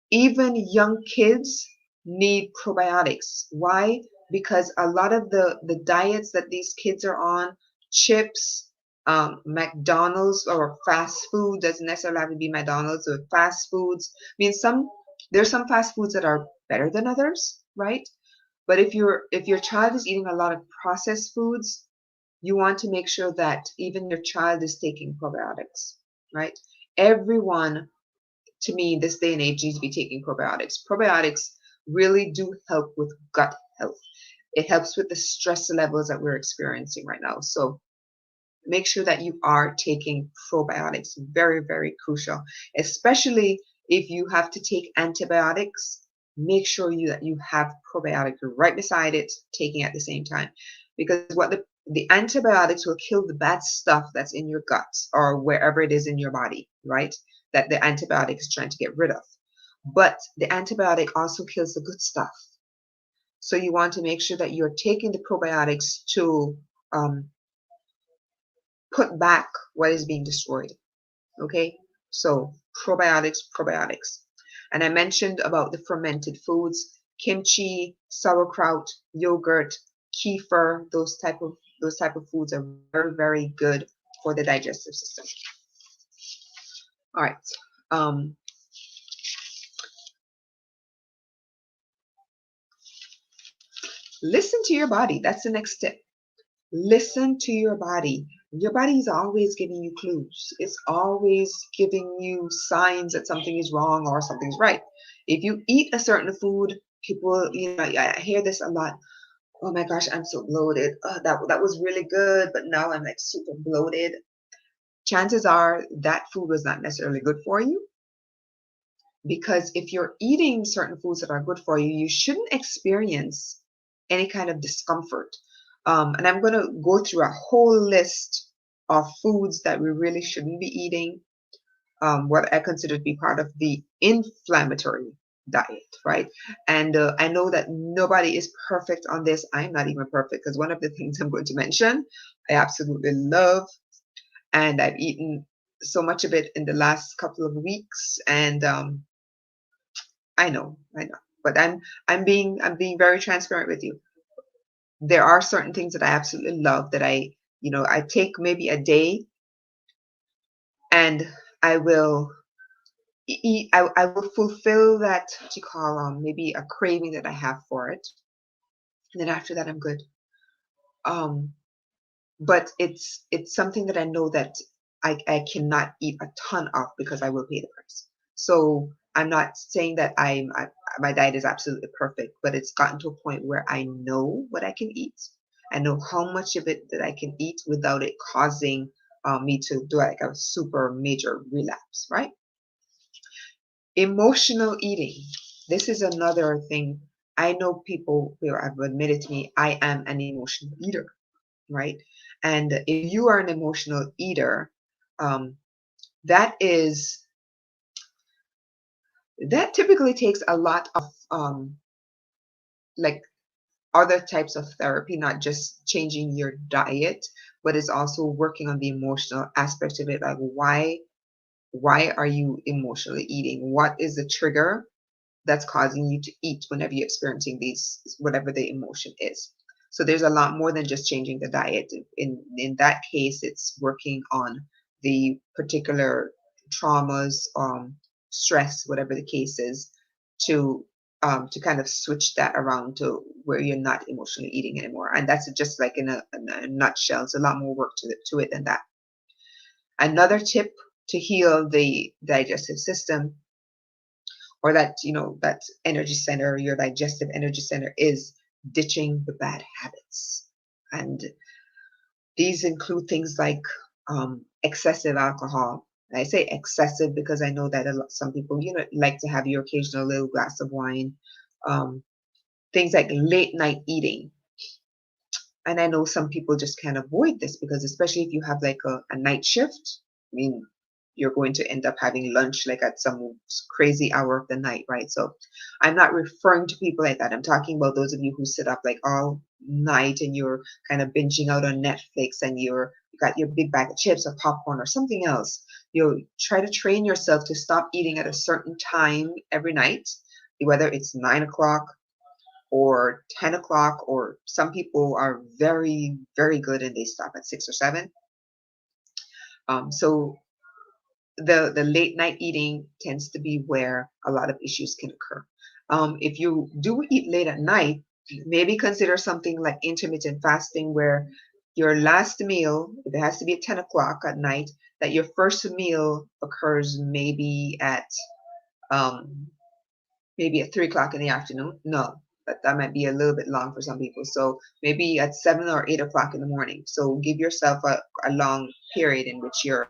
Even young kids need probiotics. Why? Because a lot of the diets that these kids are on, chips, McDonald's, or fast food, doesn't necessarily have to be McDonald's, or fast foods. I mean, there's some fast foods that are better than others, right? But if your child is eating a lot of processed foods, you want to make sure that even your child is taking probiotics, right? Everyone, to me, this day and age, needs to be taking probiotics. Probiotics really do help with gut health. It helps with the stress levels that we're experiencing right now. So make sure that you are taking probiotics. Very, very crucial. Especially if you have to take antibiotics, make sure that you have probiotic right beside it, taking at the same time. Because what the antibiotics will kill the bad stuff that's in your guts or wherever it is in your body, right? That the antibiotic is trying to get rid of. But the antibiotic also kills the good stuff. So you want to make sure that you're taking the probiotics to put back what is being destroyed. Okay? So probiotics. And I mentioned about the fermented foods, kimchi, sauerkraut, yogurt, kefir, those type of foods are very, very good for the digestive system. All right. Listen to your body. That's the next step. Listen to your body. Your body is always giving you clues. It's always giving you signs that something is wrong or something's right. If you eat a certain food, people, I hear this a lot. Oh my gosh, I'm so bloated. That was really good, but now I'm like super bloated. Chances are that food was not necessarily good for you, because if you're eating certain foods that are good for you, you shouldn't experience any kind of discomfort. And I'm going to go through a whole list of foods that we really shouldn't be eating, what I consider to be part of the inflammatory diet, right? And I know that nobody is perfect on this. I'm not even perfect, because one of the things I'm going to mention, I absolutely love, and I've eaten so much of it in the last couple of weeks, and I know, but I'm being very transparent with you. There are certain things that I absolutely love that I take maybe a day, and I will eat. I will fulfill that, what you call, maybe a craving that I have for it, and then after that I'm good. Um, but it's something that I know that I cannot eat a ton of, because I will pay the price. So I'm not saying that my diet is absolutely perfect, but it's gotten to a point where I know what I can eat. I know how much of it that I can eat without it causing me to do like a super major relapse, right? Emotional eating. This is another thing. I know people who have admitted to me, I am an emotional eater, right? And if you are an emotional eater, um, that is that typically takes a lot of like other types of therapy, not just changing your diet, but it's also working on the emotional aspect of it. Like, why are you emotionally eating? What is the trigger that's causing you to eat whenever you're experiencing these, whatever the emotion is? So there's a lot more than just changing the diet. In that case, it's working on the particular traumas, stress, whatever the case is, to to kind of switch that around to where you're not emotionally eating anymore. And that's just like in a nutshell. It's a lot more work to it than that. Another tip to heal the digestive system, or that energy center, your digestive energy center, is ditching the bad habits. And these include things like excessive alcohol. And I say excessive because I know that some people like to have your occasional little glass of wine. um, Things like late night eating. And I know some people just can't avoid this, because especially if you have like a night shift, I mean, you're going to end up having lunch like at some crazy hour of the night, right? So I'm not referring to people like that. I'm talking about those of you who sit up like all night and you're kind of binging out on Netflix, and you got your big bag of chips or popcorn or something else. You try to train yourself to stop eating at a certain time every night, whether it's 9 o'clock or 10 o'clock, or some people are very, very good and they stop at 6 or 7. So the late night eating tends to be where a lot of issues can occur. If you do eat late at night, maybe consider something like intermittent fasting, where your last meal, if it has to be at 10 o'clock at night, that your first meal occurs um, maybe at 3 o'clock in the afternoon. No, that might be a little bit long for some people. So maybe at 7 or 8 o'clock in the morning. So give yourself a long period in which you're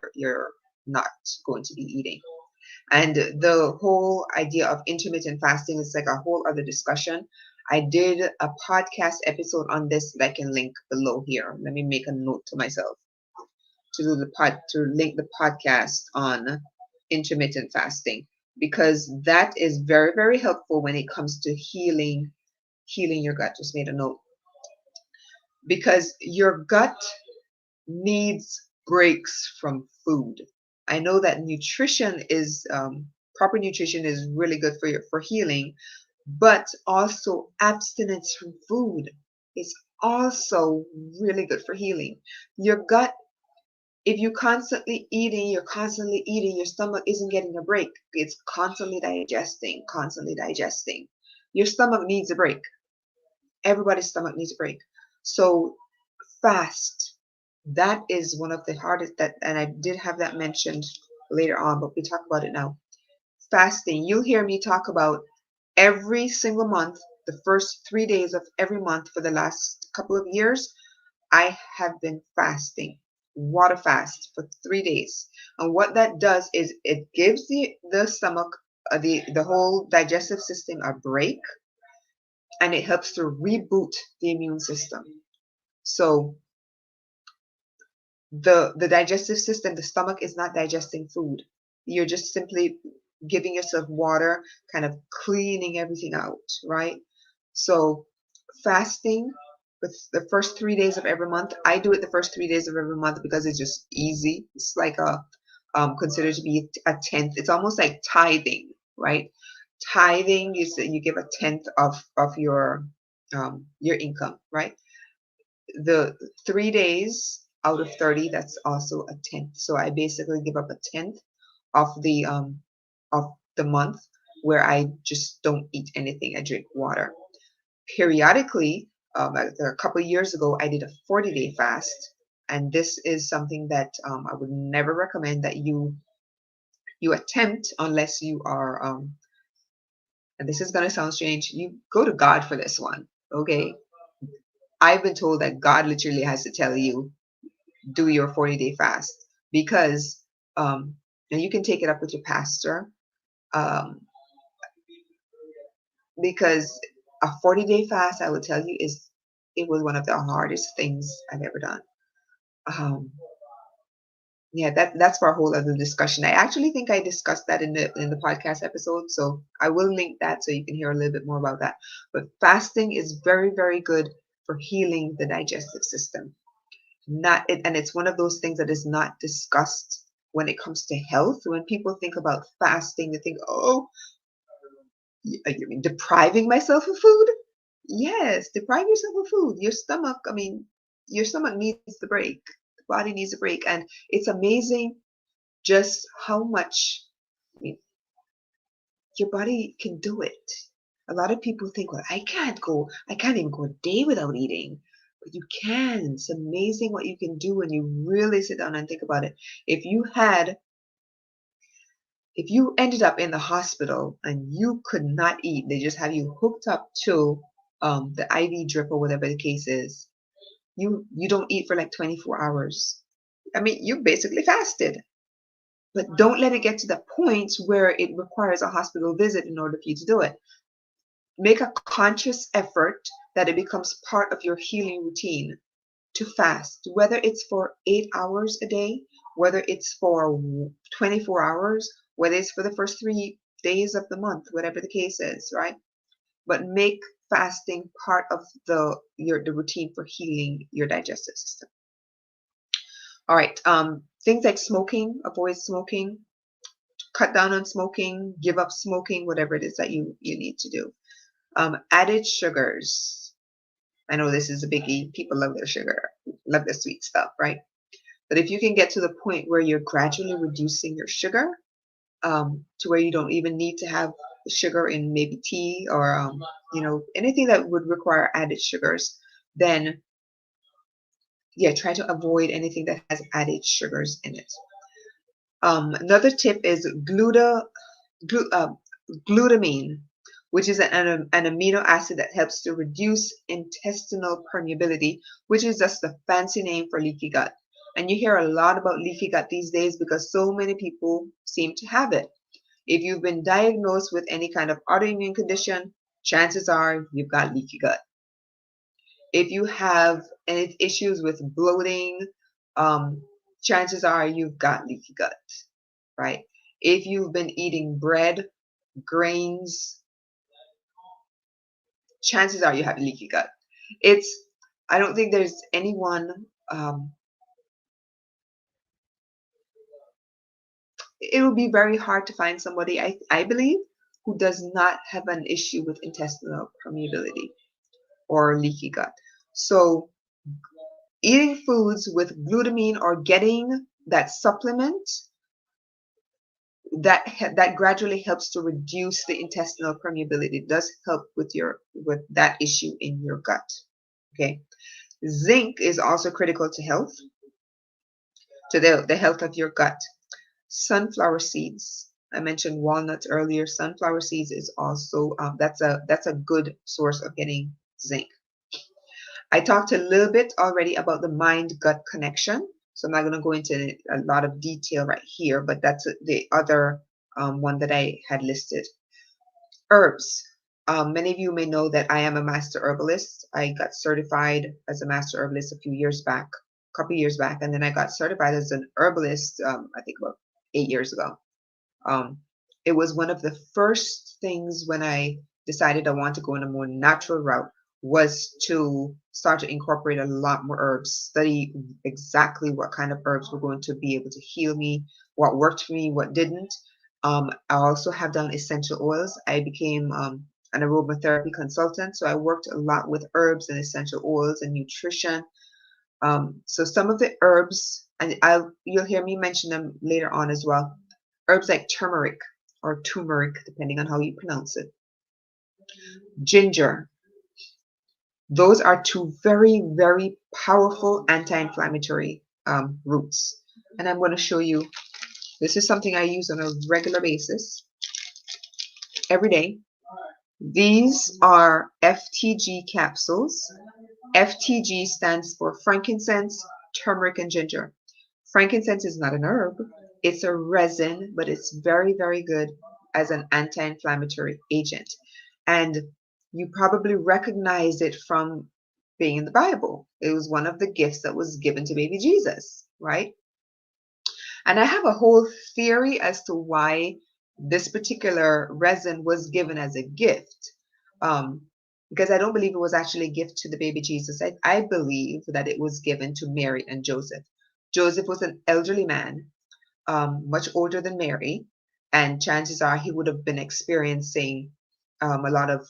not going to be eating. And the whole idea of intermittent fasting is like a whole other discussion. I did a podcast episode on this that I can link below here. Let me make a note to myself to link the podcast on intermittent fasting, because that is very, very helpful when it comes to healing your gut. Just made a note, because your gut needs breaks from food. I know that nutrition is proper nutrition is really good for healing, but also abstinence from food is also really good for healing. Your gut, if you're constantly eating, your stomach isn't getting a break. It's constantly digesting, constantly digesting. Your stomach needs a break. Everybody's stomach needs a break. So fast. That is one of the hardest, that, and I did have that mentioned later on, but we talk about it now. Fasting. You'll hear me talk about every single month, the first 3 days of every month for the last couple of years. I have been fasting, water fast for 3 days. And what that does is it gives the stomach, the whole digestive system a break, and it helps to reboot the immune system. So the digestive system, the stomach is not digesting food. You're just simply giving yourself water, kind of cleaning everything out, right? So fasting with the first 3 days of every month. I do it the first 3 days of every month because it's just easy. It's like a considered to be a tenth. It's almost like tithing, right? Tithing is that you give a tenth of your income, right? The 3 days out of 30, that's also a tenth. So I basically give up a tenth of the month where I just don't eat anything. I drink water. Periodically, a couple of years ago, I did a 40-day fast, and this is something that I would never recommend that you attempt unless you are. And this is gonna sound strange. You go to God for this one, okay? I've been told that God literally has to tell you do your 40-day fast because and you can take it up with your pastor, um, because a 40-day fast, I will tell you, it was one of the hardest things I've ever done. Yeah, that's for a whole other discussion. I actually think I discussed that in the podcast episode, so I will link that so you can hear a little bit more about that. But fasting is very, very good for healing the digestive system. And it's one of those things that is not discussed when it comes to health. When people think about fasting, they think, oh, you mean depriving myself of food? Yes, deprive yourself of food. Your stomach needs the break. The body needs a break. And it's amazing just how much, I mean, your body can do it. A lot of people think, well, I can't even go a day without eating. But you can. It's amazing what you can do when you really sit down and think about it. If you ended up in the hospital and you could not eat, they just have you hooked up to the IV drip or whatever the case is, you don't eat for like 24 hours. I mean, you basically fasted. But don't let it get to the point where it requires a hospital visit in order for you to do it. Make a conscious effort that it becomes part of your healing routine to fast, whether it's for 8 hours a day, whether it's for 24 hours, whether it's for the first 3 days of the month, whatever the case is, right? But make fasting part of the routine for healing your digestive system. All right, things like smoking, avoid smoking, cut down on smoking, give up smoking, whatever it is that you need to do. Added sugars. I know this is a biggie. People love their sugar, love the sweet stuff, right? But if you can get to the point where you're gradually reducing your sugar, to where you don't even need to have sugar in maybe tea or anything that would require added sugars, then yeah, try to avoid anything that has added sugars in it. Another tip is glutamine, which is an amino acid that helps to reduce intestinal permeability, which is just a fancy name for leaky gut. And you hear a lot about leaky gut these days because so many people seem to have it. If you've been diagnosed with any kind of autoimmune condition, chances are you've got leaky gut. If you have any issues with bloating, chances are you've got leaky gut, right? If you've been eating bread, grains, chances are you have leaky gut. I don't think there's anyone, it will be very hard to find somebody, I believe, who does not have an issue with intestinal permeability or leaky gut. So eating foods with glutamine or getting that supplement, that gradually helps to reduce the intestinal permeability. It does help with that issue in your gut. Okay. Zinc is also critical to health, to the health of your gut. Sunflower seeds. I mentioned walnuts earlier. Sunflower seeds is also that's a good source of getting zinc. I talked a little bit already about the mind-gut connection, so I'm not going to go into a lot of detail right here, but that's the other one that I had listed. Herbs. Many of you may know that I am a master herbalist. I got certified as a master herbalist a couple years back, and then I got certified as an herbalist, I think about 8 years ago. It was one of the first things when I decided I want to go in a more natural route was to start to incorporate a lot more herbs, study exactly what kind of herbs were going to be able to heal me, what worked for me, what didn't. I also have done essential oils. I became an aromatherapy consultant, so I worked a lot with herbs and essential oils and nutrition. So some of the herbs, and you'll hear me mention them later on as well. Herbs like turmeric or turmeric, depending on how you pronounce it. Ginger. Those are two very, very powerful anti-inflammatory roots. And I'm going to show you, this is something I use on a regular basis, every day. These are FTG capsules. FTG stands for frankincense, turmeric, and ginger. Frankincense is not an herb. It's a resin, but it's very, very good as an anti-inflammatory agent. And you probably recognize it from being in the Bible. It was one of the gifts that was given to baby Jesus, right? And I have a whole theory as to why this particular resin was given as a gift. Because I don't believe it was actually a gift to the baby Jesus. I believe that it was given to Mary and Joseph. Joseph was an elderly man, much older than Mary, and chances are he would have been experiencing a lot of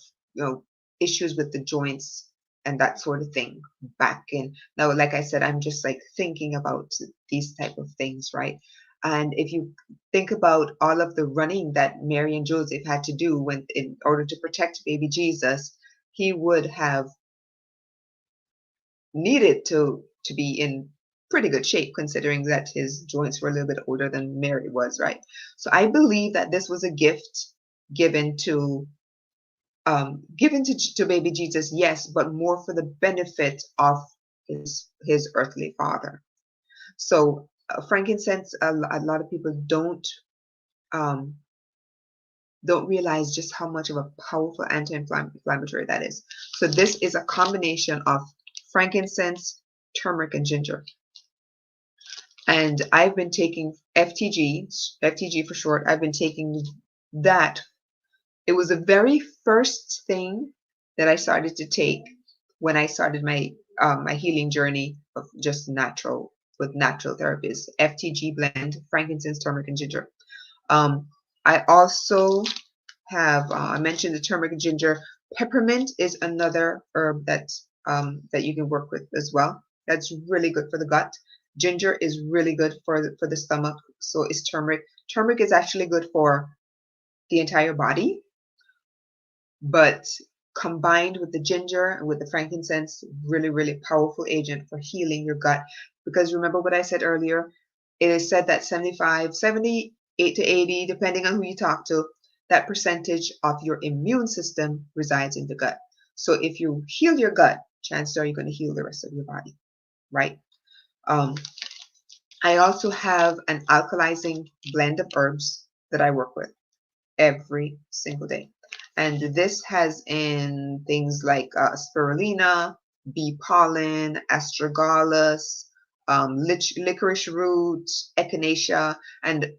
issues with the joints and that sort of thing back in. Now, like I said, I'm just like thinking about these type of things, right? And if you think about all of the running that Mary and Joseph had to do in order to protect baby Jesus, he would have needed to be in pretty good shape, considering that his joints were a little bit older than Mary was, right? So I believe that this was a gift given to baby Jesus, yes, but more for the benefit of his earthly father. So frankincense, a lot of people don't realize just how much of a powerful anti-inflammatory that is. So this is a combination of frankincense, turmeric, and ginger. And I've been taking FTG for short. I've been taking that. It was the very first thing that I started to take when I started my my healing journey of just natural therapies. FTG blend, frankincense, turmeric, and ginger. I also have I mentioned the turmeric and ginger. Peppermint is another herb that you can work with as well. That's really good for the gut. Ginger is really good for the stomach. So is turmeric. Turmeric is actually good for the entire body, but combined with the ginger and with the frankincense, really, really powerful agent for healing your gut. Because remember what I said earlier, it is said that 78 to 80, depending on who you talk to, that percentage of your immune system resides in the gut. So if you heal your gut, chances are you're going to heal the rest of your body, right? I also have an alkalizing blend of herbs that I work with every single day. And this has in things like spirulina, bee pollen, astragalus, licorice root, echinacea. And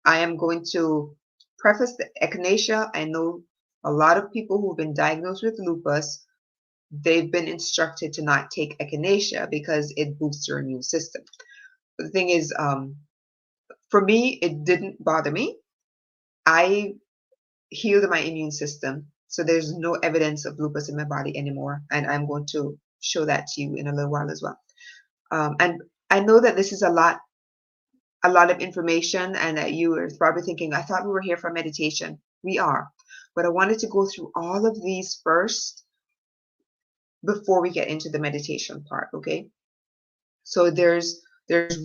I am going to preface the echinacea. I know a lot of people who've been diagnosed with lupus, they've been instructed to not take echinacea because it boosts your immune system. But the thing is, for me, it didn't bother me. I healed my immune system, so there's no evidence of lupus in my body anymore, and I'm going to show that to you in a little while as well. And I know that this is a lot of information, and that you are probably thinking, I thought we were here for meditation. We are, but I wanted to go through all of these first before we get into the meditation part, okay? So there's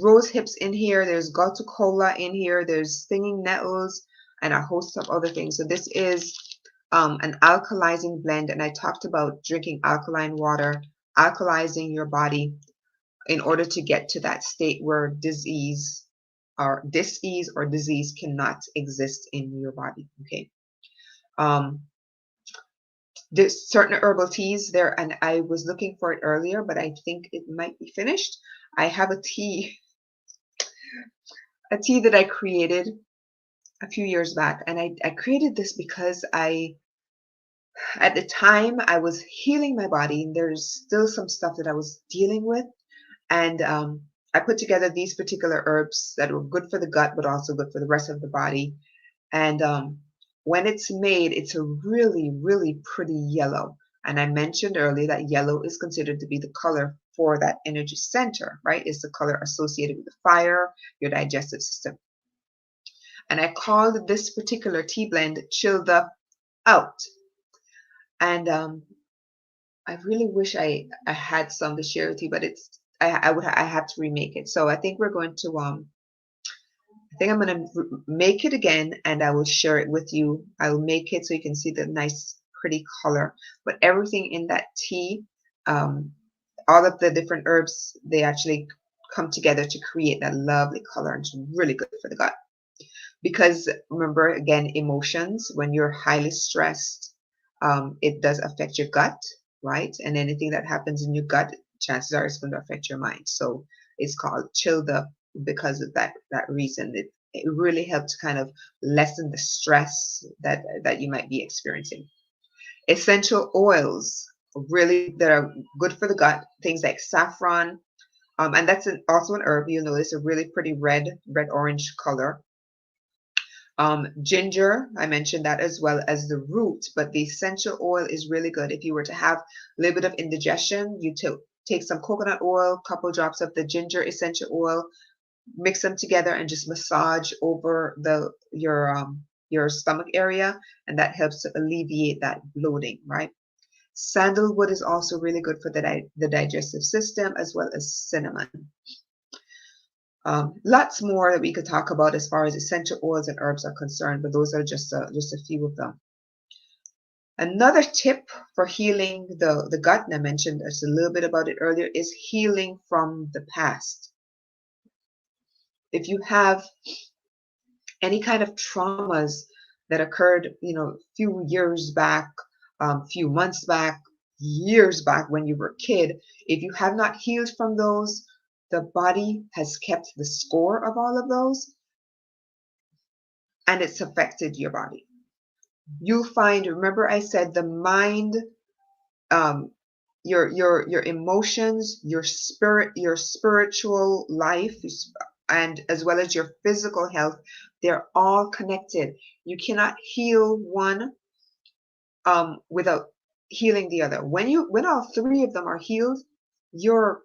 rose hips in here, there's gotu kola in here, there's stinging nettles, and a host of other things. So this is an alkalizing blend, and I talked about drinking alkaline water, alkalizing your body in order to get to that state where disease or dis-ease or disease cannot exist in your body, okay? There's certain herbal teas there, and I was looking for it earlier, but I think it might be finished. I have a tea that I created a few years back, and I created this because at the time I was healing my body, and there's still some stuff that I was dealing with, and I put together these particular herbs that were good for the gut, but also good for the rest of the body. And when it's made, it's a really, really pretty yellow. And I mentioned earlier that yellow is considered to be the color for that energy center, right? It's the color associated with the fire, your digestive system. And I called this particular tea blend Chill the Out. And I really wish I had some to share with you, but I have to remake it. So I think we're going to I think I'm going to make it again, and I will share it with you. I will make it so you can see the nice, pretty color. But everything in that tea, all of the different herbs, they actually come together to create that lovely color, and it's really good for the gut. Because remember, again, emotions, when you're highly stressed, it does affect your gut, right? And anything that happens in your gut, chances are it's going to affect your mind. So it's called Chill the, because of that reason. It really helps kind of lessen the stress that you might be experiencing. Essential oils, really, that are good for the gut, things like saffron, and that's also an herb. You'll notice a really pretty red-orange color. Ginger, I mentioned that, as well as the root, but the essential oil is really good. If you were to have a little bit of indigestion, you take some coconut oil, couple drops of the ginger essential oil, mix them together and just massage over your stomach area, and that helps to alleviate that bloating, right? Sandalwood is also really good for the digestive system, as well as cinnamon. Lots more that we could talk about as far as essential oils and herbs are concerned, but those are just a few of them. Another tip for healing the gut, and I mentioned just a little bit about it earlier, is healing from the past. If you have any kind of traumas that occurred, a few years back, few months back, years back when you were a kid, if you have not healed from those, the body has kept the score of all of those, and it's affected your body. You'll find, remember I said the mind, your emotions, your spirit, your spiritual life, and as well as your physical health, they're all connected. You cannot heal one without healing the other. When all three of them are healed, you're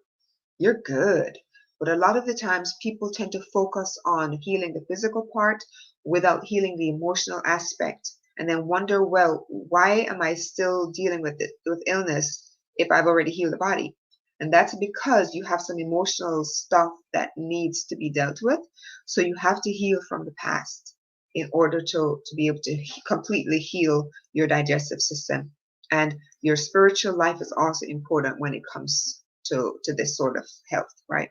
good. But a lot of the times people tend to focus on healing the physical part without healing the emotional aspect, and then wonder, well, why am I still dealing with illness if I've already healed the body? And that's because you have some emotional stuff that needs to be dealt with. So you have to heal from the past in order to be able to completely heal your digestive system. And your spiritual life is also important when it comes to this sort of health, right?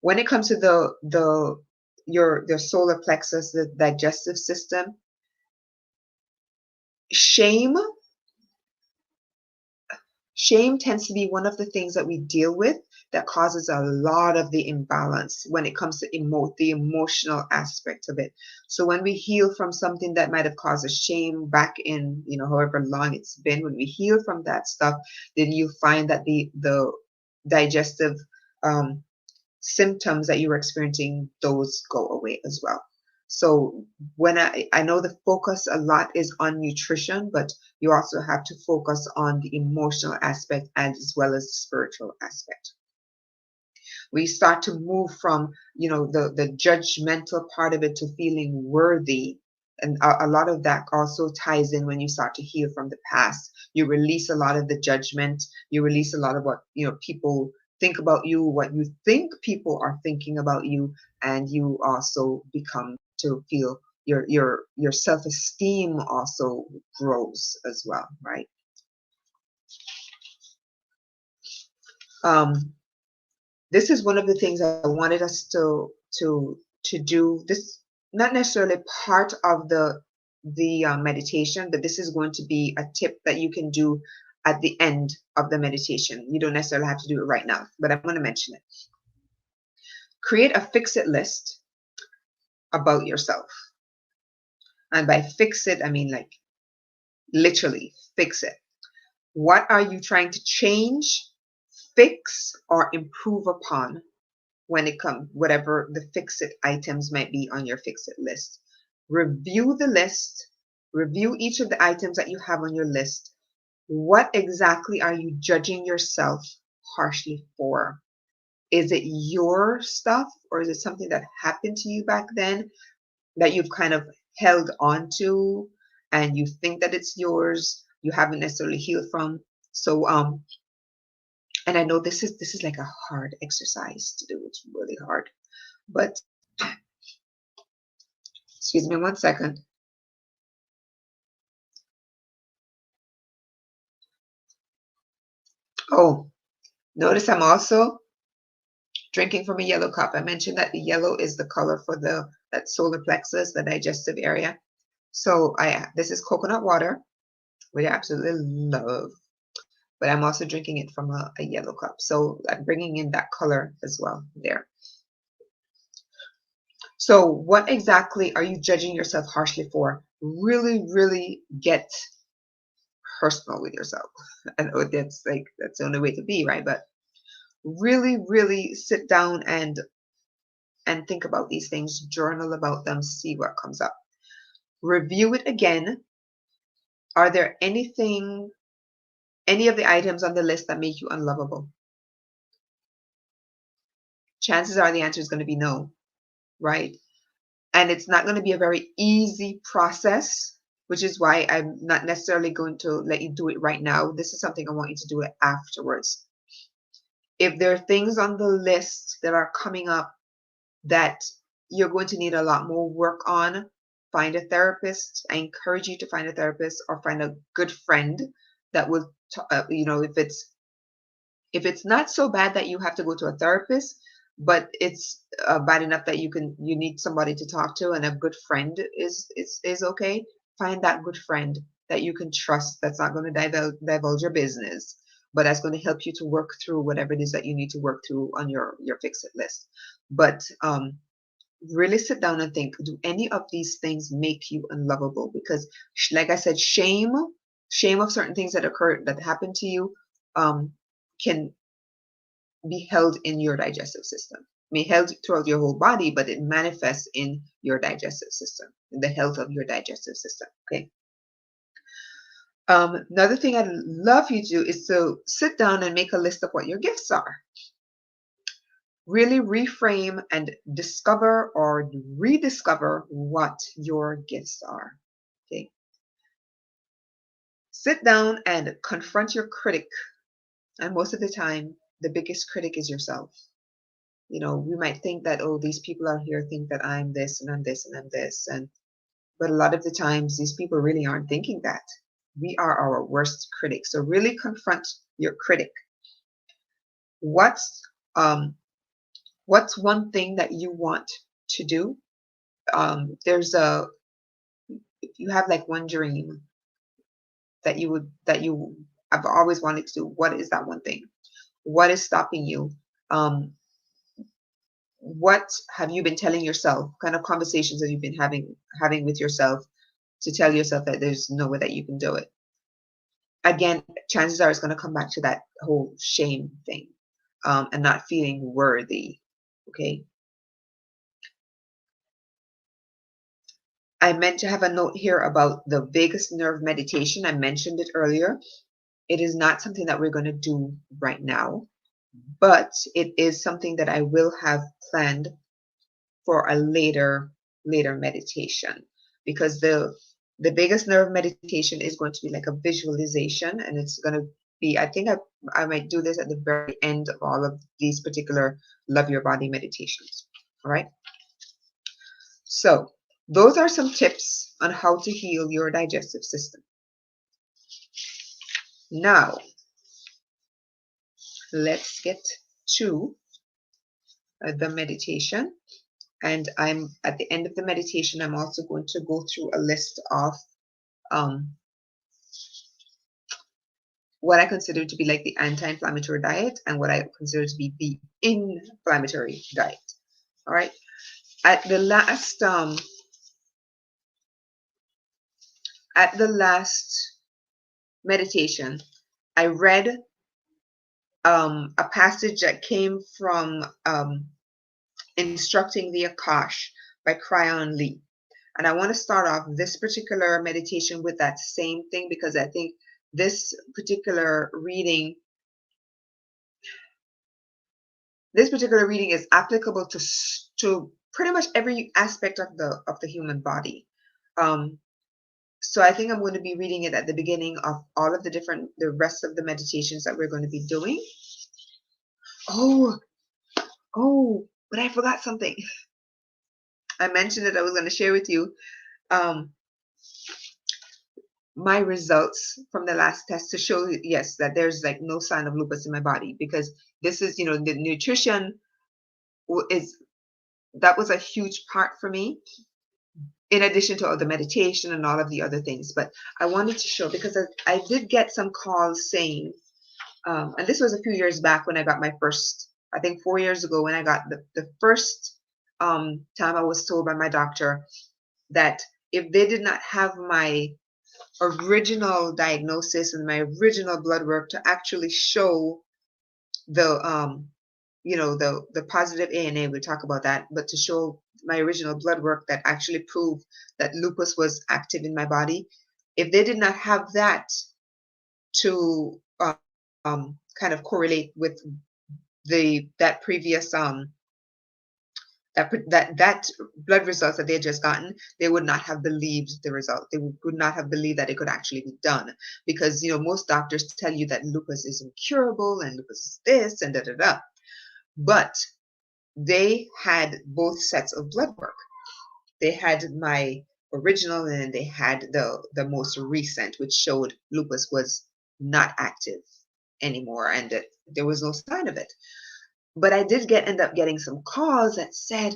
When it comes to your solar plexus, the digestive system, shame tends to be one of the things that we deal with that causes a lot of the imbalance when it comes to the emotional aspect of it. So when we heal from something that might have caused us shame back in, however long it's been, when we heal from that stuff, then you find that the digestive symptoms that you were experiencing, those go away as well. So when I know the focus a lot is on nutrition, but you also have to focus on the emotional aspect as well as the spiritual aspect. We start to move from, the judgmental part of it to feeling worthy. And a lot of that also ties in when you start to heal from the past. You release a lot of the judgment. You release a lot of what, people think about you, what you think people are thinking about you, and you also become to feel your self-esteem also grows as well, right? This is one of the things I wanted us to do. This not necessarily part of the meditation, but this is going to be a tip that you can do at the end of the meditation. You don't necessarily have to do it right now, but I'm going to mention it. Create a fix-it list about yourself. And by fix it, I mean like literally fix it. What are you trying to change, fix, or improve upon when it comes, whatever the fix-it items might be on your fix-it list? Review the list. Review each of the items that you have on your list. What exactly are you judging yourself harshly for? Is it your stuff, or is it something that happened to you back then that you've kind of held on to and you think that it's yours, you haven't necessarily healed from? So and I know this is like a hard exercise to do. It's really hard. But excuse me 1 second. Oh, notice I'm also drinking from a yellow cup. I mentioned that the yellow is the color for that solar plexus, the digestive area. So this is coconut water, which I absolutely love. But I'm also drinking it from a yellow cup. So I'm bringing in that color as well there. So what exactly are you judging yourself harshly for? Really, really get personal with yourself. I know that's the only way to be, right? But really, really sit down and think about these things, journal about them, see what comes up. Review it again. Are there any of the items on the list that make you unlovable? Chances are the answer is going to be no, right? And it's not going to be a very easy process, which is why I'm not necessarily going to let you do it right now. This is something I want you to do it afterwards. If there are things on the list that are coming up that you're going to need a lot more work on, find a therapist. I encourage you to find a therapist or find a good friend that will, if it's not so bad that you have to go to a therapist, but it's bad enough that you need somebody to talk to, and a good friend is okay. Find that good friend that you can trust, that's not going to divulge your business, but that's going to help you to work through whatever it is that you need to work through on your fix-it list. But really sit down and think, do any of these things make you unlovable? Because like I said, shame of certain things that happen to you can be held in your digestive system. It may be held throughout your whole body, but it manifests in your digestive system, in the health of your digestive system. Okay. Another thing I'd love you to do is to sit down and make a list of what your gifts are. Really reframe and discover or rediscover what your gifts are. Okay. Sit down and confront your critic. And most of the time, the biggest critic is yourself. We might think that, oh, these people out here think that I'm this and I'm this and I'm this. But a lot of the times, these people really aren't thinking that. We are our worst critics. So really confront your critic. What's one thing that you want to do? If you have like one dream that I've always wanted to do, what is that one thing? What is stopping you? What have you been telling yourself? What kind of conversations have you been having with yourself to tell yourself that there's no way that you can do it? Again, chances are it's going to come back to that whole shame thing, and not feeling worthy. Okay. I meant to have a note here about the vagus nerve meditation. I mentioned it earlier. It is not something that we're going to do right now, but it is something that I will have planned for a later meditation, because the The biggest nerve meditation is going to be like a visualization, and it's going to be, I think I might do this at the very end of all of these particular Love Your Body meditations. All right. So those are some tips on how to heal your digestive system. Now, let's get to the meditation. And I'm at the end of the meditation, I'm also going to go through a list of what I consider to be like the anti-inflammatory diet and what I consider to be the inflammatory diet. All right. At the last meditation, I read a passage that came from Instructing the Akash by Cryon Lee. And I want to start off this particular meditation with that same thing, because I think this particular reading is applicable to pretty much every aspect of the human body. So I think I'm going to be reading it at the beginning of all of the rest of the meditations that we're going to be doing. But I forgot something. I mentioned that I was going to share with you my results from the last test to show, yes, that there's like no sign of lupus in my body, because this is, the nutrition that was a huge part for me, in addition to all the meditation and all of the other things. But I wanted to show, because I did get some calls saying, and this was a few years back when I got my first, I think 4 years ago, when I got the first time I was told by my doctor that if they did not have my original diagnosis and my original blood work to actually show the positive ANA, we'll talk about that, but to show my original blood work that actually proved that lupus was active in my body, if they did not have that to kind of correlate with that previous that blood results that they had just gotten, they would not have believed the result. They would not have believed that it could actually be done, because most doctors tell you that lupus is incurable and lupus is this and da da da. But they had both sets of blood work. They had my original, and then they had the most recent, which showed lupus was not active anymore and that there was no sign of it. But I did end up getting some calls that said,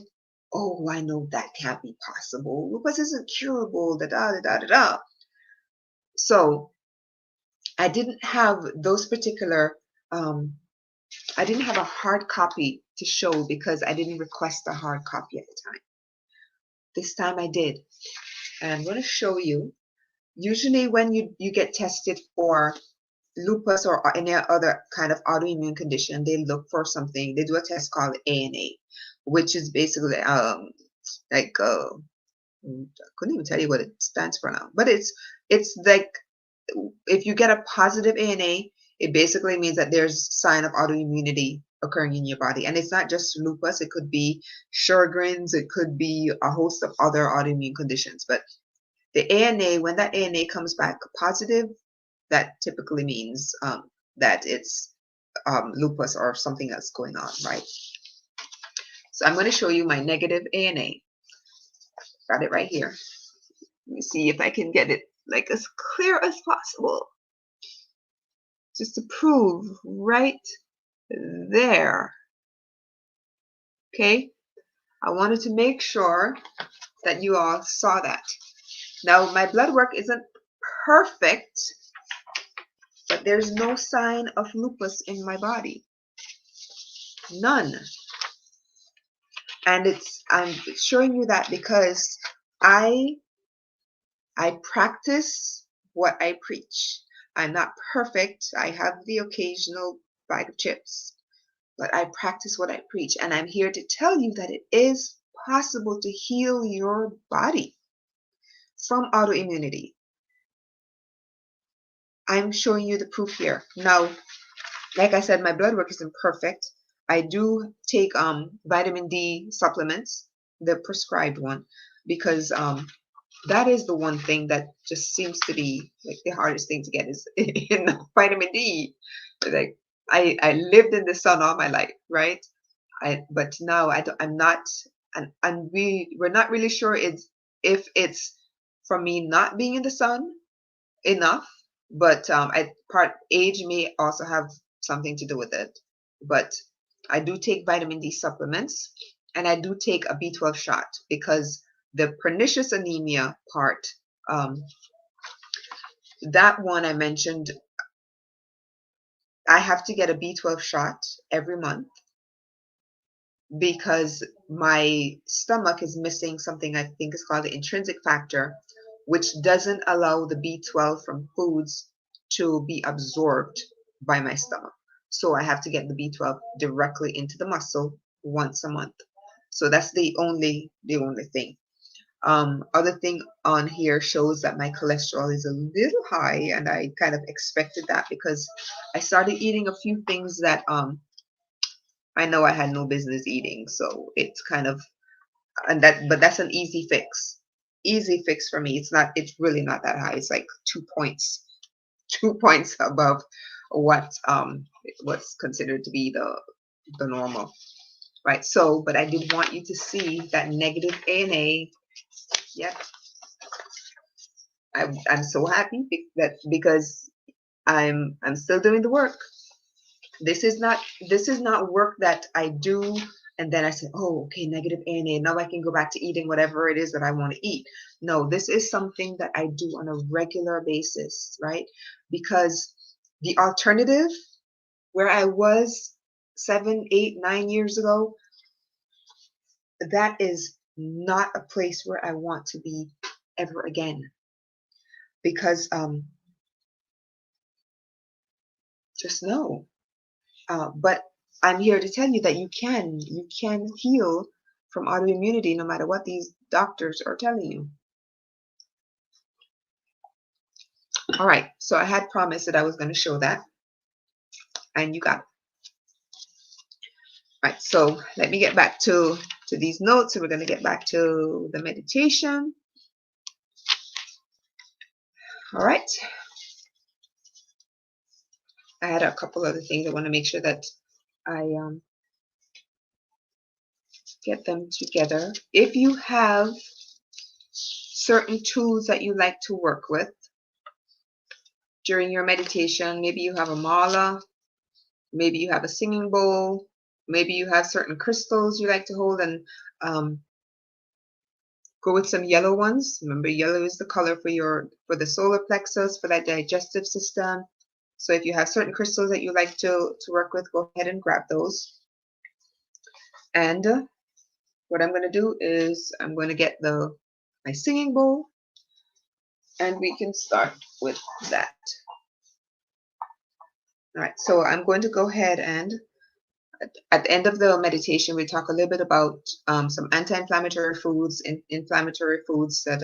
"Oh, I know that can't be possible. Lupus isn't curable, da da da da da da." So I didn't have those particular, I didn't have a hard copy to show, because I didn't request a hard copy at the time. This time I did. And I'm going to show you. Usually when you get tested for lupus or any other kind of autoimmune condition, they look for something. They do a test called ANA, which is basically I couldn't even tell you what it stands for now, but it's like, if you get a positive ANA, it basically means that there's sign of autoimmunity occurring in your body. And it's not just lupus, it could be Sjogren's, it could be a host of other autoimmune conditions. But the ANA, when that ANA comes back positive, that typically means that it's lupus or something else going on, right? So I'm going to show you my negative ANA. Got it right here. Let me see if I can get it like as clear as possible, just to prove right there. Okay, I wanted to make sure that you all saw that. Now, my blood work isn't perfect, but there's no sign of lupus in my body. None. And I'm showing you that because I practice what I preach. I'm not perfect. I have the occasional bag of chips, but I practice what I preach. And I'm here to tell you that it is possible to heal your body from autoimmunity. I'm showing you the proof here. Now, like I said, my blood work isn't perfect. I do take vitamin D supplements, the prescribed one, because that is the one thing that just seems to be like the hardest thing to get is vitamin D. Like I lived in the sun all my life, right? But now I'm not, and we're not really sure if it's from me not being in the sun enough, but part age may also have something to do with it. But I do take vitamin D supplements, and I do take a B12 shot because the pernicious anemia part, um, that one I mentioned, I have to get a B12 shot every month because my stomach is missing something I think is called the intrinsic factor, which doesn't allow the B12 from foods to be absorbed by my stomach. So I have to get the B12 directly into the muscle once a month. So that's the only thing. Other thing on here shows that my cholesterol is a little high, and I kind of expected that because I started eating a few things that I know I had no business eating. So it's kind of, but that's an easy fix. Easy fix for me. It's really not that high. It's like 2 points, 2 points above what what's considered to be the normal. Right. So, but I did want you to see that negative ANA. Yep. I'm so happy that because I'm still doing the work. This is not work that I do and then I say, oh, okay, negative ANA. Now I can go back to eating whatever it is that I want to eat. No, this is something that I do on a regular basis, right? Because the alternative, where I was 7, 8, 9 years ago, that is not a place where I want to be ever again. Because just no. But I'm here to tell you that you can heal from autoimmunity no matter what these doctors are telling you. All right, so I had promised that I was going to show that, and you got it. All right, so let me get back to these notes, and we're going to get back to the meditation. All right. I had a couple other things. I want to make sure that I get them together. If you have certain tools that you like to work with during your meditation, maybe you have a mala, maybe you have a singing bowl, maybe you have certain crystals you like to hold, and go with some yellow ones. Remember, yellow is the color for the solar plexus, for that digestive system. So if you have certain crystals that you like to work with, go ahead and grab those. And what I'm going to do is I'm going to get my singing bowl, and we can start with that. All right, so I'm going to go ahead and at the end of the meditation, we talk a little bit about some anti-inflammatory foods, inflammatory foods that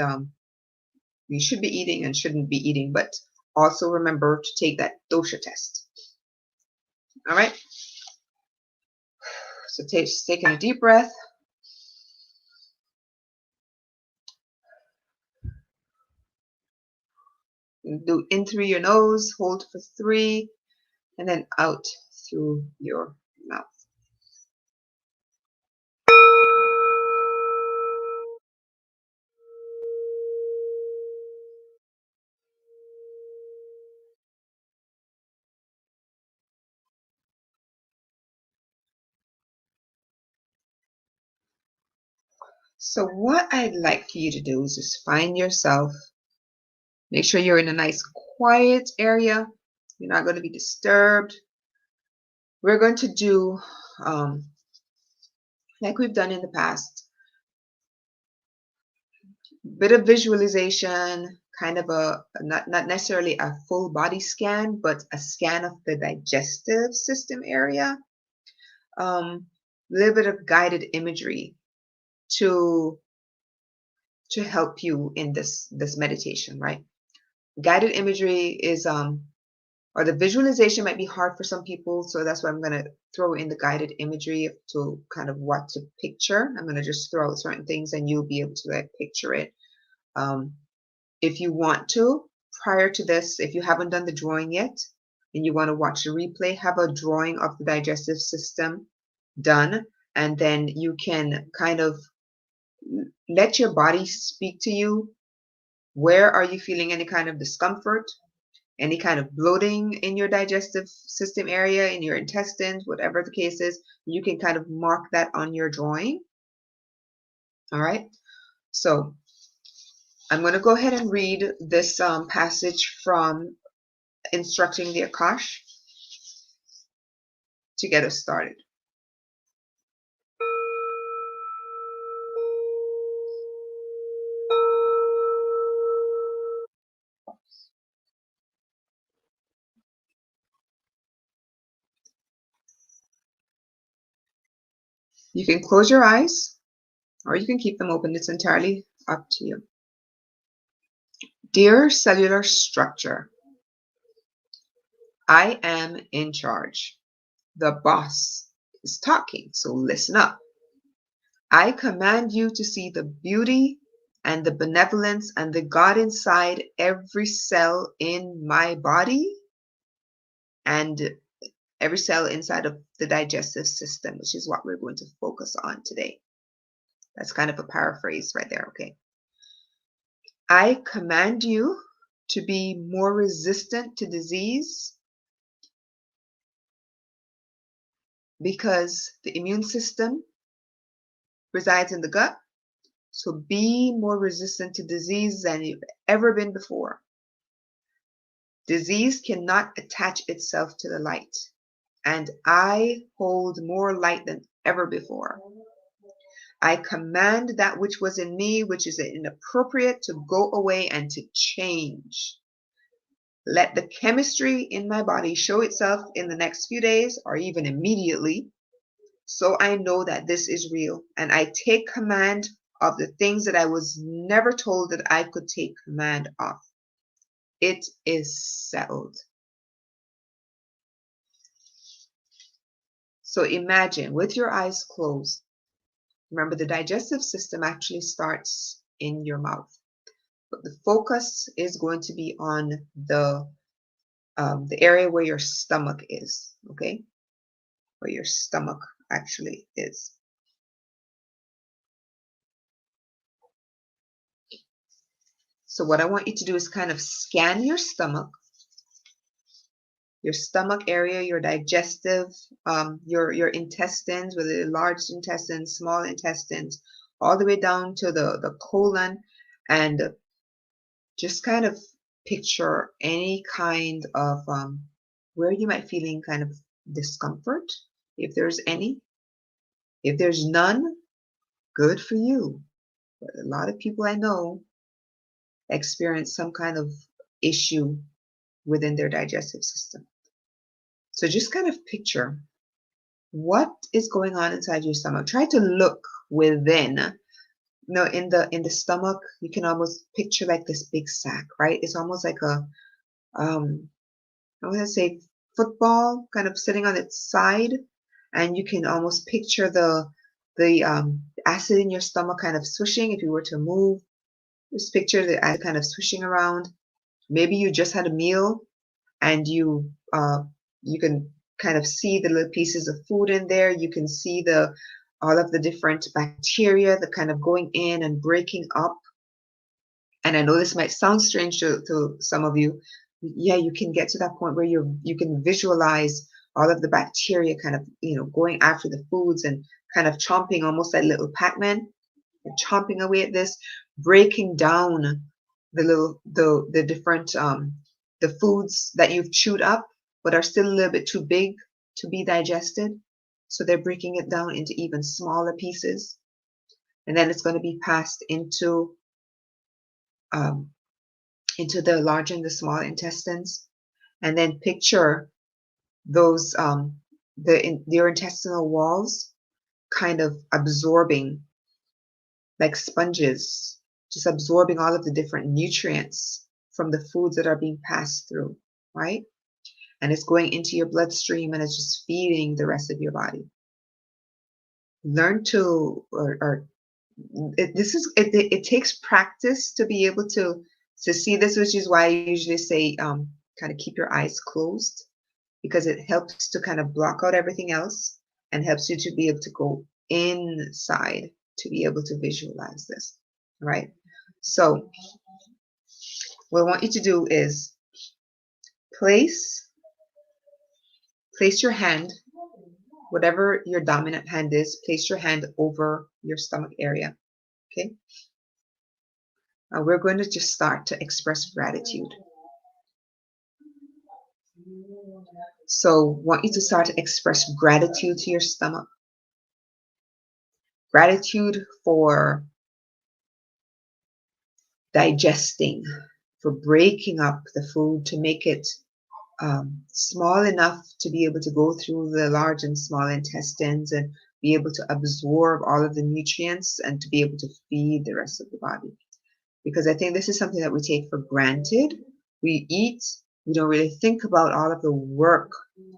you should be eating and shouldn't be eating, but also remember to take that dosha test. All right. So taking a deep breath. Do in through your nose, hold for 3, and then out through your mouth. So what I'd like for you to do is just find yourself, make sure you're in a nice quiet area. You're not going to be disturbed. We're going to do, like we've done in the past, bit of visualization, kind of not necessarily a full body scan, but a scan of the digestive system area. A little bit of guided imagery to help you in this meditation, right? Guided imagery is or the visualization might be hard for some people, so that's why I'm going to throw in the guided imagery to kind of what to picture. I'm going to just throw out certain things and you'll be able to like picture it. If you want to, prior to this, if you haven't done the drawing yet and you want to watch the replay, have a drawing of the digestive system done, and then you can kind of let your body speak to you. Where are you feeling any kind of discomfort, any kind of bloating in your digestive system area, in your intestines, whatever the case is? You can kind of mark that on your drawing. All right. So I'm going to go ahead and read this passage from Instructing the Akash to get us started. You can close your eyes or you can keep them open. It's entirely up to you. Dear cellular structure, I am in charge. The boss is talking, so listen up. I command you to see the beauty and the benevolence and the God inside every cell in my body and every cell inside of the digestive system, which is what we're going to focus on today. That's kind of a paraphrase right there, okay? I command you to be more resistant to disease because the immune system resides in the gut. So be more resistant to disease than you've ever been before. Disease cannot attach itself to the light, and I hold more light than ever before. I command that which was in me, which is inappropriate, to go away and to change. Let the chemistry in my body show itself in the next few days or even immediately, so I know that this is real, and I take command of the things that I was never told that I could take command of. It is settled. So imagine with your eyes closed. Remember, the digestive system actually starts in your mouth, but the focus is going to be on the area where your stomach is, okay? Where your stomach actually is. So what I want you to do is kind of scan your stomach area, your digestive, your intestines, whether they're large intestines, small intestines, all the way down to the colon, and just kind of picture any kind of where you might feeling kind of discomfort, if there's any. If there's none, good for you. But a lot of people I know experience some kind of issue within their digestive system. So just kind of picture what is going on inside your stomach. Try to look within. No, in the stomach, you can almost picture like this big sack, right? It's almost like a I want to say football kind of sitting on its side, and you can almost picture the acid in your stomach kind of swishing. If you were to move, just picture the acid kind of swishing around. Maybe you just had a meal and you can kind of see the little pieces of food in there. You can see all of the different bacteria that kind of going in and breaking up. And I know this might sound strange to some of you. Yeah, you can get to that point where you can visualize all of the bacteria kind of, going after the foods and kind of chomping almost like little Pac-Man, and chomping away at this, breaking down the different the foods that you've chewed up but are still a little bit too big to be digested. So they're breaking it down into even smaller pieces. And then it's going to be passed into the large and the small intestines. And then picture those, your intestinal walls kind of absorbing like sponges, just absorbing all of the different nutrients from the foods that are being passed through, right? And it's going into your bloodstream and it's just feeding the rest of your body. Learn to, or it takes practice to be able to see this, which is why I usually say kind of keep your eyes closed, because it helps to kind of block out everything else and helps you to be able to go inside to be able to visualize this, right? So what I want you to do is place your hand, whatever your dominant hand is, place your hand over your stomach area, okay? Now we're going to just start to express gratitude. So want you to start to express gratitude to your stomach. Gratitude for digesting, for breaking up the food to make it small enough to be able to go through the large and small intestines and be able to absorb all of the nutrients and to be able to feed the rest of the body. Because I think this is something that we take for granted. We eat, we don't really think about all of the work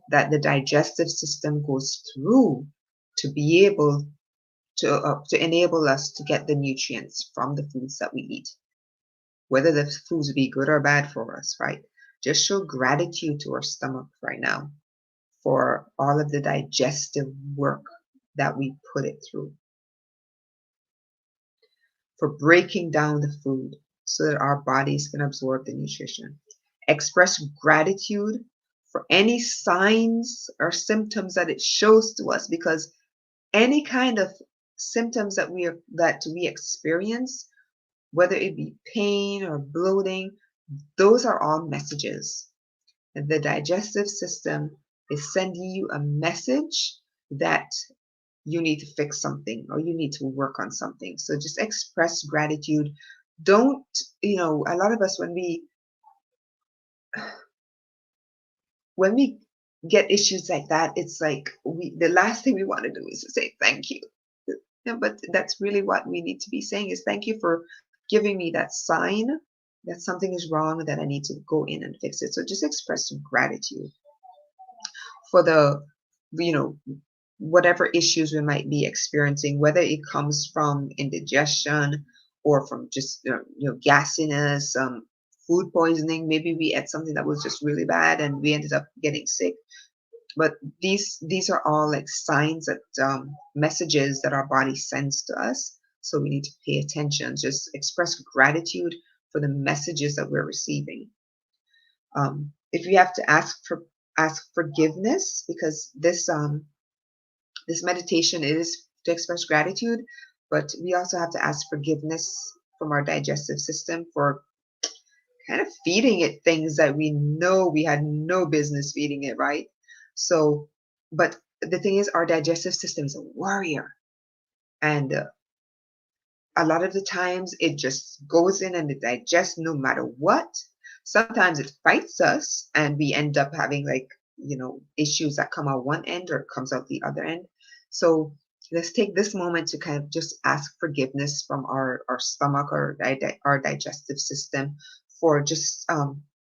that the digestive system goes through to be able to enable us to get the nutrients from the foods that we eat, whether the foods be good or bad for us, right? Just show gratitude to our stomach right now for all of the digestive work that we put it through, for breaking down the food so that our bodies can absorb the nutrition. Express gratitude for any signs or symptoms that it shows to us, because any kind of symptoms that we experience, whether it be pain or bloating, those are all messages. And the digestive system is sending you a message that you need to fix something or you need to work on something. So just express gratitude. Don't, a lot of us, when we get issues like that, it's like the last thing we want to do is to say thank you. Yeah, but that's really what we need to be saying is thank you for giving me that sign that something is wrong, that I need to go in and fix it. So just express some gratitude for the, whatever issues we might be experiencing, whether it comes from indigestion or from just, gassiness, food poisoning. Maybe we ate something that was just really bad and we ended up getting sick. But these are all like signs that messages that our body sends to us. So we need to pay attention. Just express gratitude for the messages that we're receiving. If you have to ask forgiveness, because this meditation is to express gratitude, but we also have to ask forgiveness from our digestive system for kind of feeding it things that we know we had no business feeding it, right? So, but the thing is, our digestive system is a warrior. And a lot of the times it just goes in and it digests no matter what. Sometimes it fights us and we end up having issues that come out one end or comes out the other end. So let's take this moment to kind of just ask forgiveness from our stomach or our digestive system for just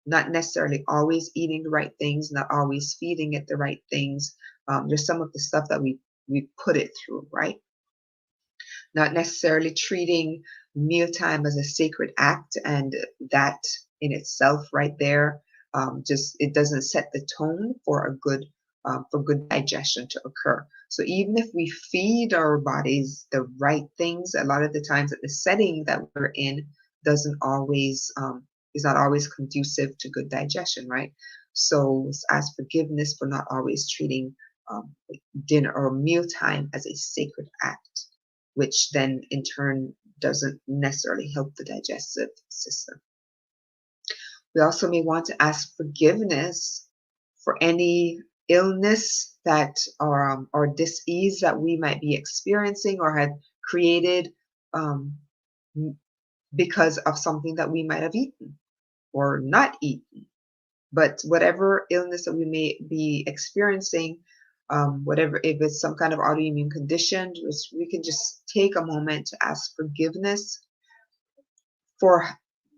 not necessarily always eating the right things, not always feeding it the right things. Just some of the stuff that we put it through, right? Not necessarily treating mealtime as a sacred act, and that in itself right there, just it doesn't set the tone for good digestion to occur. So even if we feed our bodies the right things, a lot of the times that the setting that we're in doesn't always is not always conducive to good digestion, right? So ask forgiveness for not always treating dinner or mealtime as a sacred act, which then in turn doesn't necessarily help the digestive system. We also may want to ask forgiveness for any illness that or dis-ease that we might be experiencing or had created because of something that we might have eaten or not eaten. But whatever illness that we may be experiencing, whatever, if it's some kind of autoimmune condition, we can just take a moment to ask forgiveness for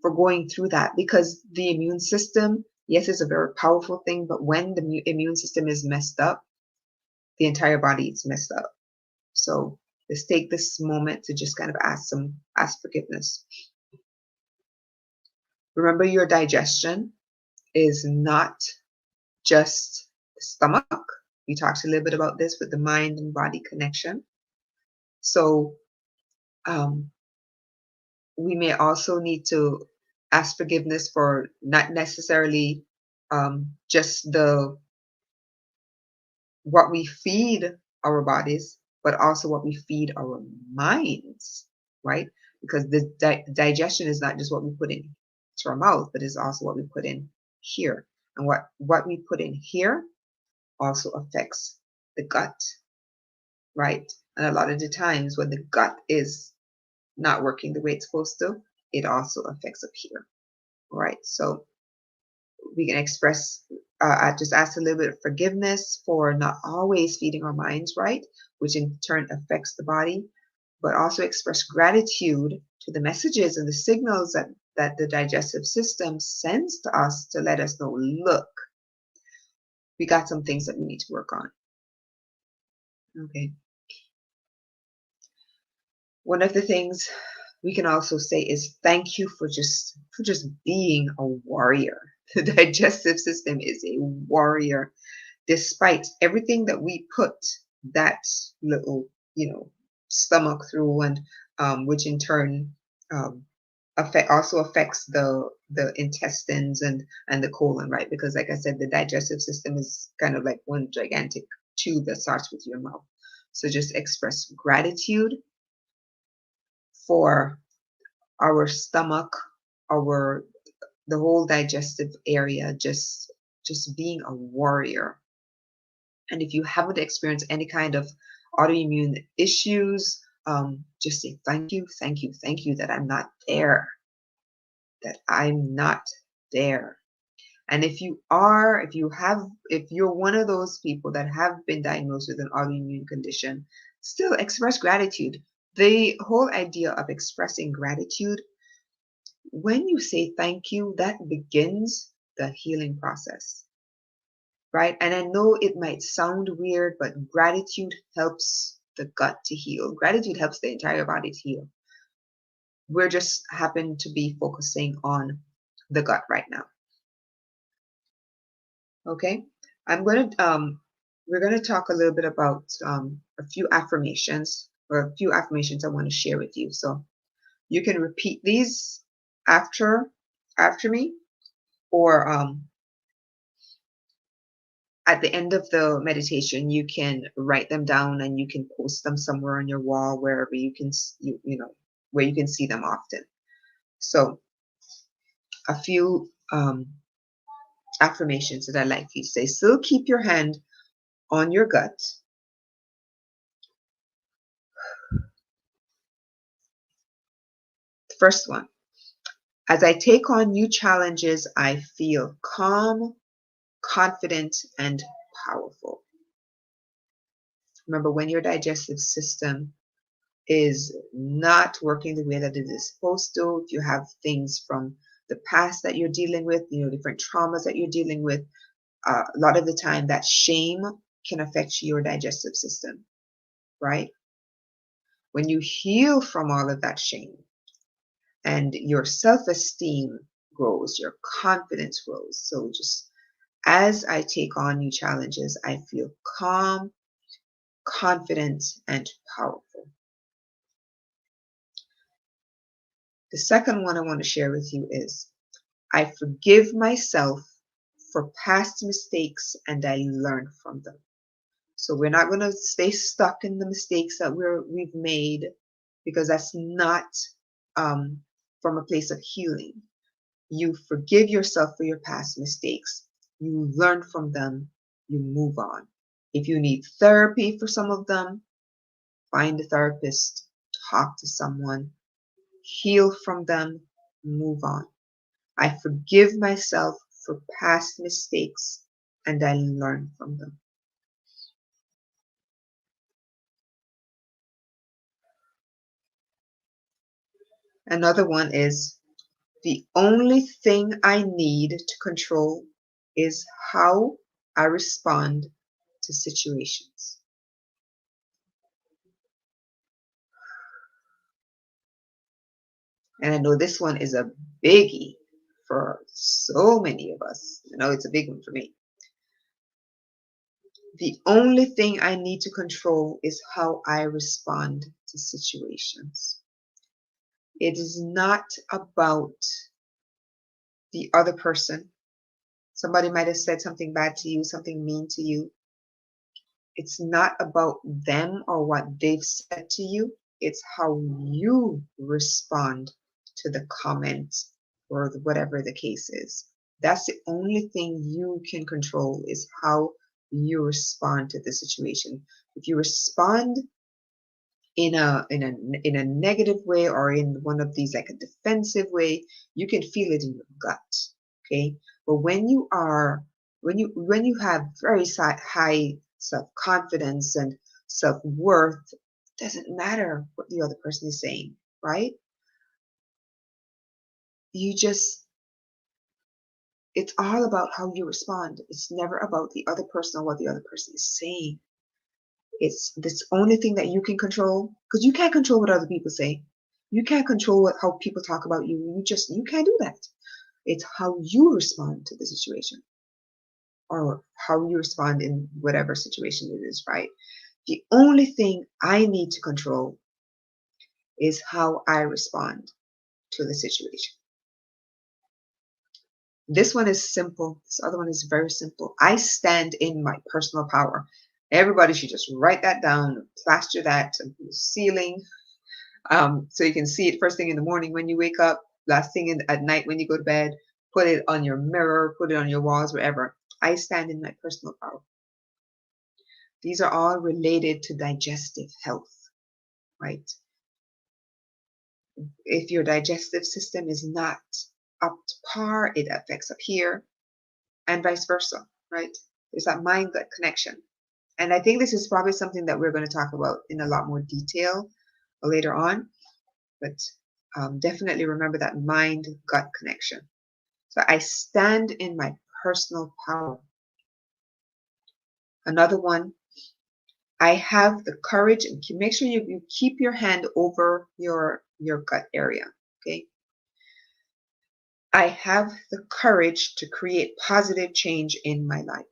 going through that, because the immune system, yes, is a very powerful thing, but when the immune system is messed up, the entire body is messed up. So Just take this moment to just kind of ask forgiveness. Remember, your digestion is not just the stomach. We talked a little bit about this with the mind and body connection. So we may also need to ask forgiveness for not necessarily just what we feed our bodies, but also what we feed our minds, right? Because the digestion is not just what we put in to our mouth, but it's also what we put in here. And what we put in here also affects the gut, right? And a lot of the times when the gut is not working the way it's supposed to, it also affects up here, right? So we can express, just ask a little bit of forgiveness for not always feeding our minds right, which in turn affects the body, but also express gratitude to the messages and the signals that the digestive system sends to us to let us know, look, we got some things that we need to work on. Okay. One of the things we can also say is thank you for just being a warrior. The digestive system is a warrior, despite everything that we put that little, stomach through, and which in turn also affects the intestines and the colon, right? Because like I said, the digestive system is kind of like one gigantic tube that starts with your mouth. So just express gratitude for our stomach, the whole digestive area, just being a warrior. And if you haven't experienced any kind of autoimmune issues, just say thank you, thank you, thank you that I'm not there. That I'm not there. And if you're one of those people that have been diagnosed with an autoimmune condition, still express gratitude. The whole idea of expressing gratitude, when you say thank you, that begins the healing process, right? And I know it might sound weird, but gratitude helps the gut to heal. Gratitude helps the entire body to heal. We're just happen to be focusing on the gut right now. Okay, we're gonna talk a little bit about a few affirmations I want to share with you. So you can repeat these after me, or at the end of the meditation, you can write them down and you can post them somewhere on your wall, wherever you can, where you can see them often. So a few affirmations that I like you to say. Still keep your hand on your gut. The first one. As I take on new challenges, I feel calm, confident, and powerful. Remember, when your digestive system is not working the way that it is supposed to, if you have things from the past that you're dealing with, different traumas that you're dealing with, a lot of the time that shame can affect your digestive system, right? When you heal from all of that shame and your self-esteem grows, your confidence grows. So just as I take on new challenges, I feel calm, confident, and powerful. The second one I want to share with you is, I forgive myself for past mistakes and I learn from them. So we're not going to stay stuck in the mistakes that we've made, because that's not from a place of healing. You forgive yourself for your past mistakes. You learn from them. You move on. If you need therapy for some of them, find a therapist, talk to someone, heal from them, move on. I forgive myself for past mistakes and I learn from them. Another one is, the only thing I need to control is how I respond to situations. And I know this one is a biggie for so many of us. I know it's a big one for me. The only thing I need to control is how I respond to situations. It is not about the other person. Somebody might have said something bad to you, something mean to you. It's not about them or what they've said to you. It's how you respond to the comments or whatever the case is. That's the only thing you can control, is how you respond to the situation. If you respond in a negative way, or in one of these like a defensive way, you can feel it in your gut. Okay, but when you have very high self-confidence and self-worth, it doesn't matter what the other person is saying, right? You just, it's all about how you respond. It's never about the other person or what the other person is saying. It's this only thing that you can control, because you can't control what other people say. You can't control how people talk about you. You can't do that. It's how you respond to the situation, or how you respond in whatever situation it is, right? The only thing I need to control is how I respond to the situation. This one is simple. This other one is very simple. I stand in my personal power. Everybody should just write that down, plaster that to the ceiling, so you can see it first thing in the morning when you wake up, last thing at night when you go to bed. Put it on your mirror, put it on your walls, wherever. I stand in my personal power. These are all related to digestive health, right? If your digestive system is not up to par, it affects up here, and vice versa, right? There's that mind-gut connection. And I think this is probably something that we're going to talk about in a lot more detail later on, but definitely remember that mind-gut connection. So I stand in my personal power. Another one, I have the courage, and make sure you keep your hand over your gut area, okay? I have the courage to create positive change in my life.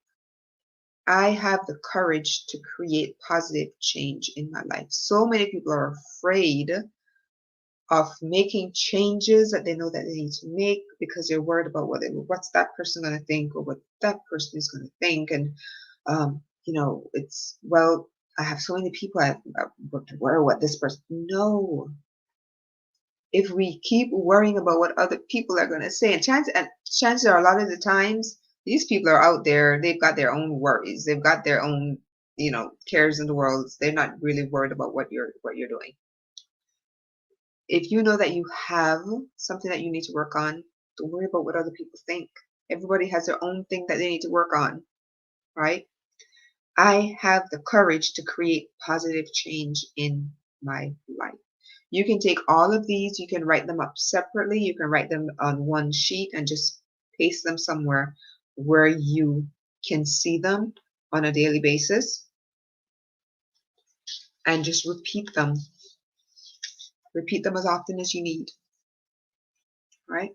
I have the courage to create positive change in my life. So many people are afraid of making changes that they know that they need to make, because they're worried about what's that person going to think, or what that person is going to think. And it's, well, I have so many people I worry what this person. No, if we keep worrying about what other people are going to say, and chances are a lot of the times these people are out there, they've got their own worries, they've got their own cares in the world. They're not really worried about what you're doing. If you know that you have something that you need to work on, don't worry about what other people think. Everybody has their own thing that they need to work on, right? I have the courage to create positive change in my life. You can take all of these, you can write them up separately, you can write them on one sheet and just paste them somewhere where you can see them on a daily basis, and just repeat them. Repeat them as often as you need, right?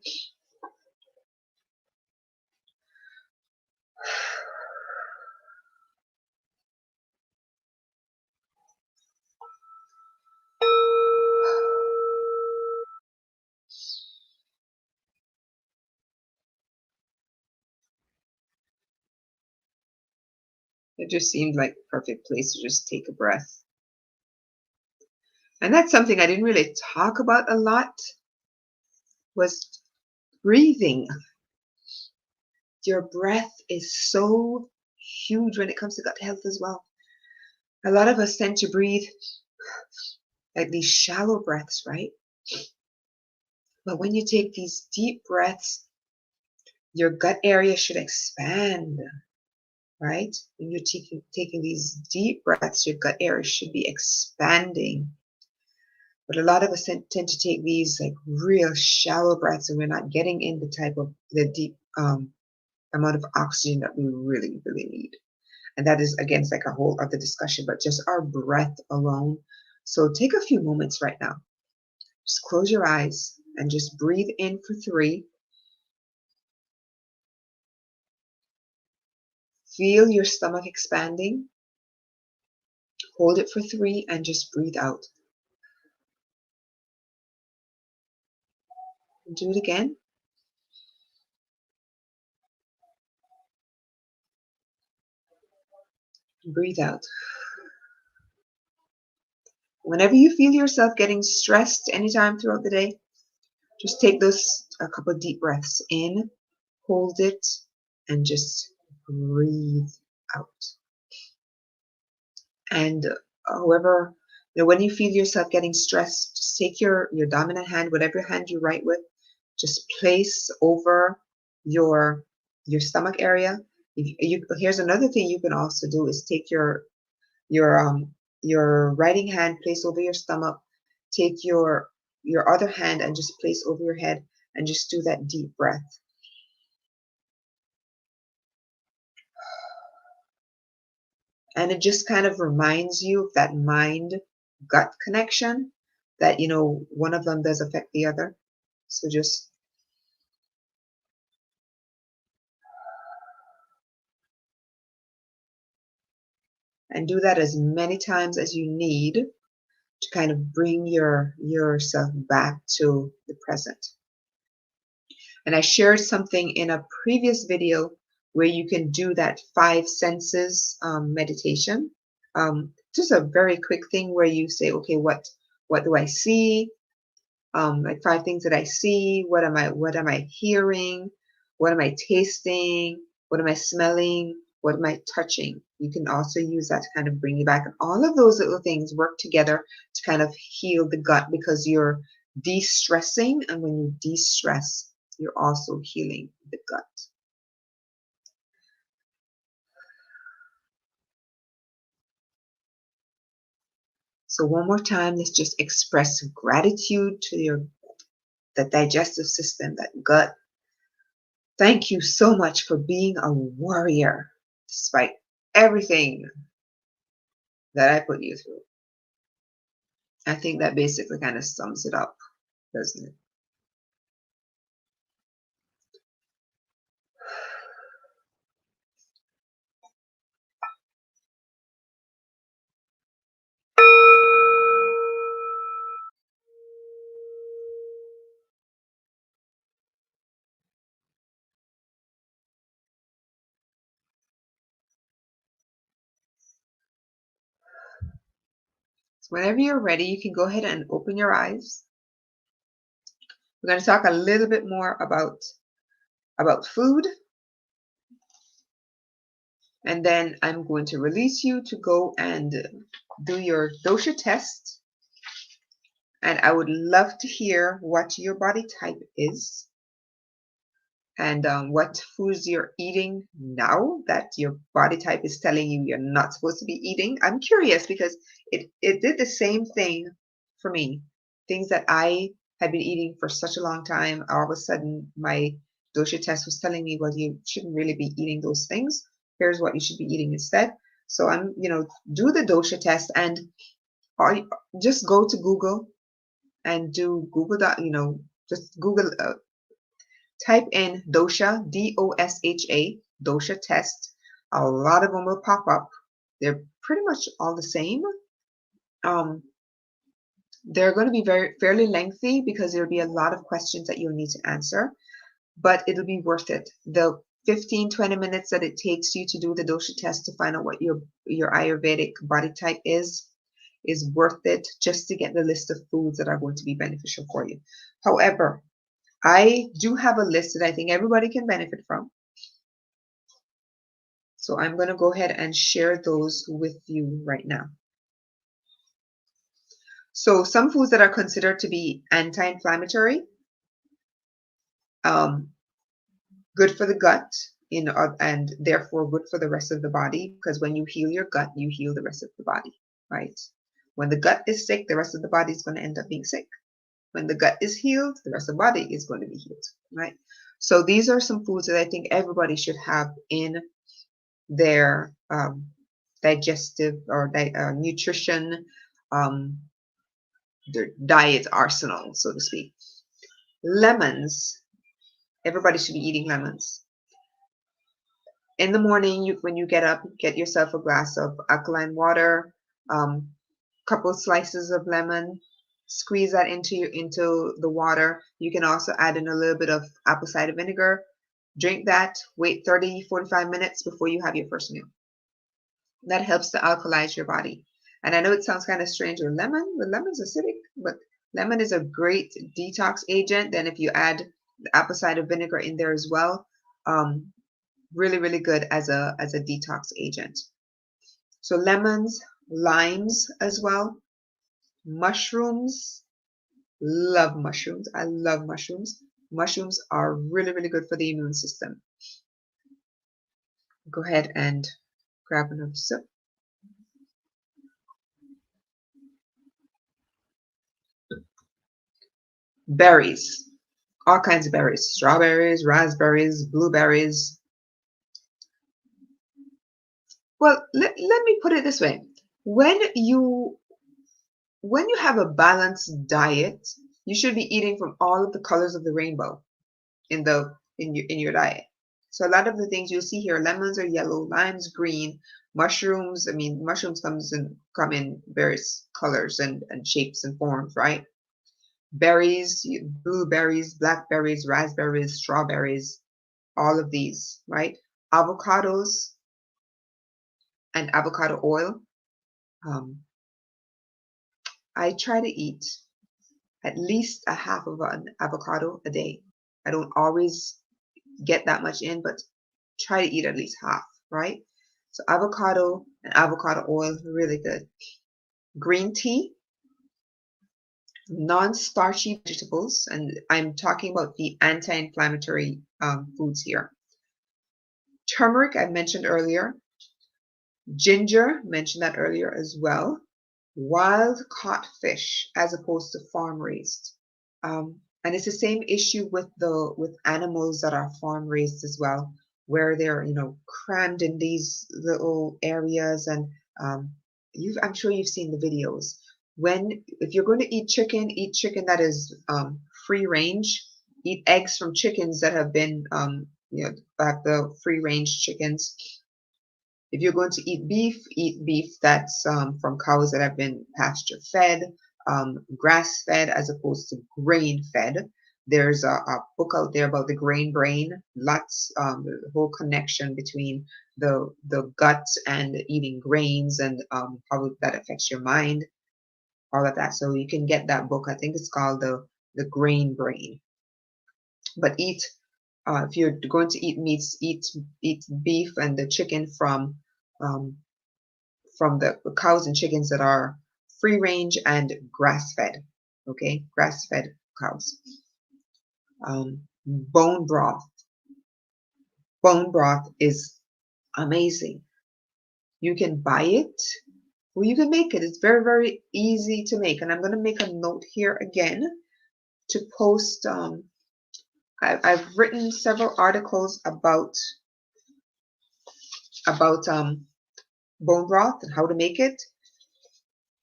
It just seemed like a perfect place to just take a breath. And that's something I didn't really talk about a lot, was breathing. Your breath is so huge when it comes to gut health as well. A lot of us tend to breathe like these shallow breaths, right? But when you take these deep breaths, your gut area should expand, right? When you're taking these deep breaths, your gut area should be expanding. But a lot of us tend to take these like real shallow breaths, and we're not getting in the deep amount of oxygen that we really, really need. And that is, again, it's like a whole other discussion, but just our breath alone. So take a few moments right now. Just close your eyes and just breathe in for 3. Feel your stomach expanding. Hold it for 3 and just breathe out. Do it again. Breathe out. Whenever you feel yourself getting stressed anytime throughout the day, just take a couple of deep breaths in, hold it, and just breathe out. And however, when you feel yourself getting stressed, just take your dominant hand, whatever hand you write with, just place over your stomach area. Here's another thing you can also do is take your writing hand, place over your stomach, take your other hand and just place over your head and just do that deep breath. And it just kind of reminds you of that mind-gut connection that, one of them does affect the other. So just and do that as many times as you need to kind of bring yourself back to the present. And I shared something in a previous video where you can do that 5 senses meditation. Just a very quick thing where you say, okay, what do I see? Like 5 things that I see. What am I hearing? What am I tasting? What am I smelling? What am I touching? You can also use that to kind of bring you back. And all of those little things work together to kind of heal the gut because you're de-stressing. And when you de-stress, you're also healing the gut. So one more time, let's just express gratitude to the digestive system, that gut. Thank you so much for being a warrior despite everything that I put you through. I think that basically kind of sums it up, doesn't it? So whenever you're ready, you can go ahead and open your eyes. We're going to talk a little bit more about food. And then I'm going to release you to go and do your dosha test. And I would love to hear what your body type is and what foods you're eating now that your body type is telling you you're not supposed to be eating. I'm curious because it did the same thing for me. Things that I had been eating for such a long time, all of a sudden my dosha test was telling me, well, you shouldn't really be eating those things. Here's what you should be eating instead. So I'm, do the dosha test and just go to Google and do Google, just Google, type in dosha, D-O-S-H-A, dosha test. A lot of them will pop up. They're pretty much all the same. They're going to be fairly lengthy because there'll be a lot of questions that you'll need to answer, but it'll be worth it. The 15-20 minutes that it takes you to do the dosha test to find out what your Ayurvedic body type is worth it just to get the list of foods that are going to be beneficial for you. However, I do have a list that I think everybody can benefit from. So I'm going to go ahead and share those with you right now. So some foods that are considered to be anti-inflammatory, good for the gut, and therefore good for the rest of the body, because when you heal your gut, you heal the rest of the body, right? When the gut is sick, the rest of the body is going to end up being sick. When the gut is healed, the rest of the body is going to be healed, right? So these are some foods that I think everybody should have in their digestive or nutrition, their diet arsenal, so to speak. Lemons. Everybody should be eating lemons. In the morning, when you get up, get yourself a glass of alkaline water, couple slices of lemon, squeeze that into the water. You can also add in a little bit of apple cider vinegar. Drink that, wait 30, 45 minutes before you have your first meal. That helps to alkalize your body. And I know it sounds kind of strange with lemon, but lemon's acidic, but lemon is a great detox agent. Then if you add the apple cider vinegar in there as well, really, really good as a detox agent. So lemons, limes as well, mushrooms. Love mushrooms. I love mushrooms. Mushrooms are really, really good for the immune system. Go ahead and grab another sip. Berries. All kinds of berries. Strawberries, raspberries, blueberries. Well, let me put it this way. When you have a balanced diet, you should be eating from all of the colors of the rainbow in your diet. So a lot of the things you'll see here, lemons are yellow, limes green, mushrooms. I mean, mushrooms come in various colors and shapes and forms, right? Berries, blueberries, blackberries, raspberries, strawberries, all of these, right? Avocados and avocado oil. I try to eat at least a half of an avocado a day. I don't always get that much in, but try to eat at least half, right? So avocado and avocado oil, really good. Green tea, non-starchy vegetables, and I'm talking about the anti-inflammatory foods here. Turmeric, I mentioned earlier. Ginger, mentioned that earlier as well. Wild caught fish as opposed to farm raised. And it's the same issue with animals that are farm raised as well, where they're crammed in these little areas. And I'm sure you've seen the videos. If you're going to eat chicken that is free range. Eat eggs from chickens that have been like the free range chickens. If you're going to eat beef that's from cows that have been pasture fed, grass fed as opposed to grain fed. There's a book out there about the grain brain. Lots, the whole connection between the gut and eating grains and how that affects your mind, all of that. So you can get that book. I think it's called the Grain Brain. But if you're going to eat meats, eat beef and the chicken from the cows and chickens that are free range and grass fed. Okay, grass fed cows. Bone broth. Bone broth is amazing. You can buy it or you can make it. It's very, very easy to make. And I'm going to make a note here again to post. I've written several articles about bone broth and how to make it.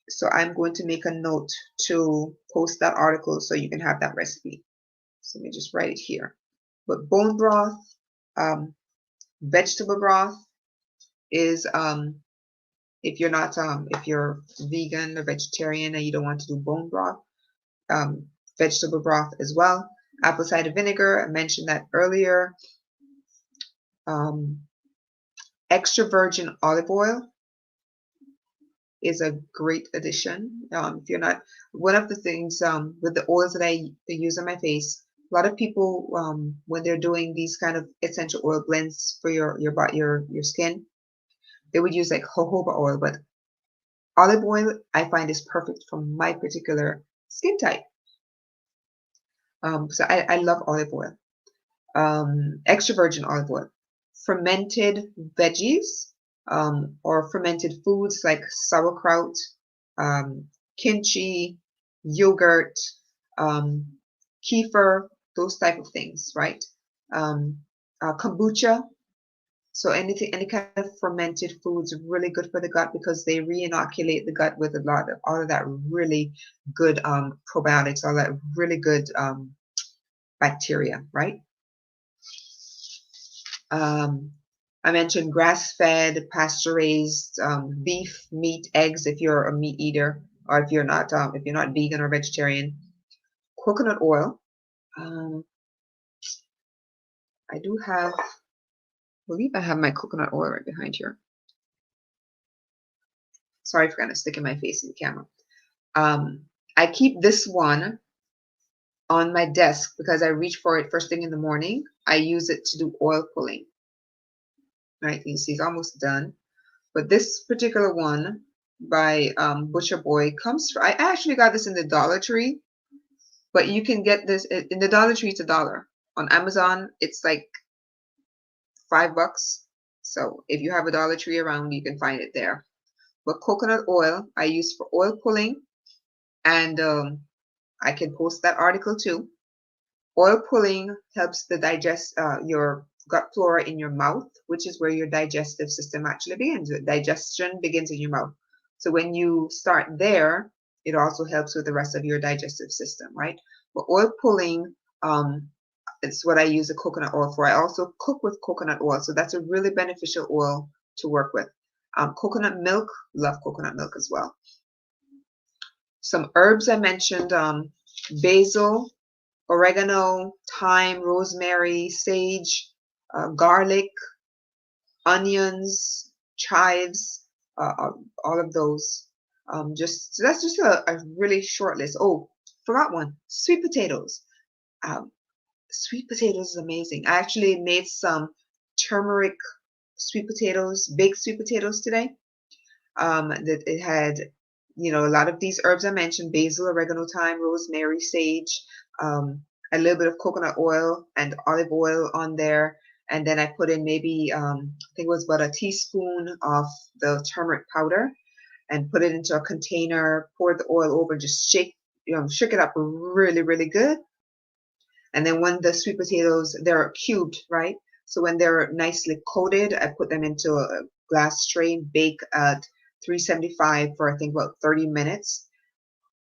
So I'm going to make a note to post that article so you can have that recipe. So let me just write it here. But bone broth, vegetable broth is if you're vegan or vegetarian and you don't want to do bone broth, vegetable broth as well. Apple cider vinegar, I mentioned that earlier. Extra virgin olive oil is a great addition. If you're not, one of the things with the oils that I use on my face, a lot of people when they're doing these kind of essential oil blends for your skin, they would use like jojoba oil, but olive oil I find is perfect for my particular skin type. So I love olive oil. Extra virgin olive oil. Fermented veggies or fermented foods like sauerkraut, kimchi, yogurt, kefir, those type of things, right? Kombucha. So any kind of fermented foods are really good for the gut because they re-inoculate the gut with all of that really good probiotics, all that really good bacteria, right? I mentioned grass-fed, pasture-raised beef, meat, eggs if you're a meat eater, or if you're not vegan or vegetarian. Coconut oil. I believe I have my coconut oil right behind here. Sorry for kind of sticking my face in the camera. I keep this one on my desk because I reach for it first thing in the morning. I use it to do oil pulling. Right, you see it's almost done. But this particular one by Butcher Boy I actually got this in the Dollar Tree, but you can get this in the Dollar Tree. It's $1. On Amazon, it's like $5. So if you have a Dollar Tree around, you can find it there. But coconut oil I use for oil pulling, and I can post that article too. Oil pulling helps to digest your gut flora in your mouth, which is where your digestive system actually begins. Digestion begins in your mouth. So when you start there, it also helps with the rest of your digestive system, right? But oil pulling, it's what I use the coconut oil for. I also cook with coconut oil, so that's a really beneficial oil to work with. Coconut milk, love coconut milk as well. Some herbs I mentioned, basil, oregano, thyme, rosemary, sage, garlic, onions, chives, all of those. So that's just a really short list. Oh, forgot one. Sweet potatoes. Sweet potatoes is amazing. I actually made some turmeric sweet potatoes, baked sweet potatoes today. That it had, a lot of these herbs I mentioned: basil, oregano, thyme, rosemary, sage, a little bit of coconut oil and olive oil on there. And then I put in maybe, I think it was about a teaspoon of the turmeric powder, and put it into a container, pour the oil over, just shake it up really, really good. And then when the sweet potatoes, they're cubed, right? So when they're nicely coated, I put them into a glass tray, bake at 375 for I think about 30 minutes.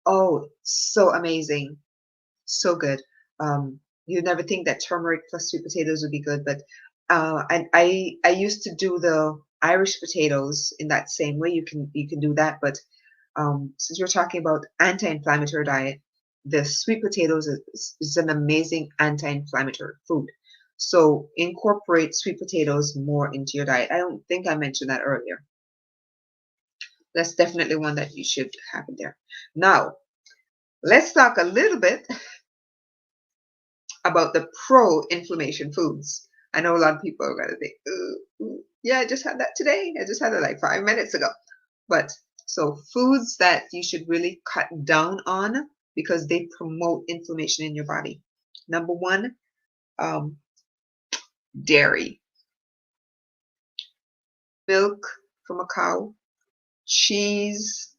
Oh, so amazing. So good. You'd never think that turmeric plus sweet potatoes would be good, but and I used to do the Irish potatoes in that same way. You can do that, but since we're talking about anti-inflammatory diet, the sweet potatoes is an amazing anti-inflammatory food. So incorporate sweet potatoes more into your diet. I don't think I mentioned that earlier. That's definitely one that you should have in there. Now, let's talk a little bit about the pro-inflammation foods. I know a lot of people are going to think, ooh, yeah, I just had that today. I just had it like 5 minutes ago. But so foods that you should really cut down on because they promote inflammation in your body. Number one, dairy. Milk from a cow, cheese.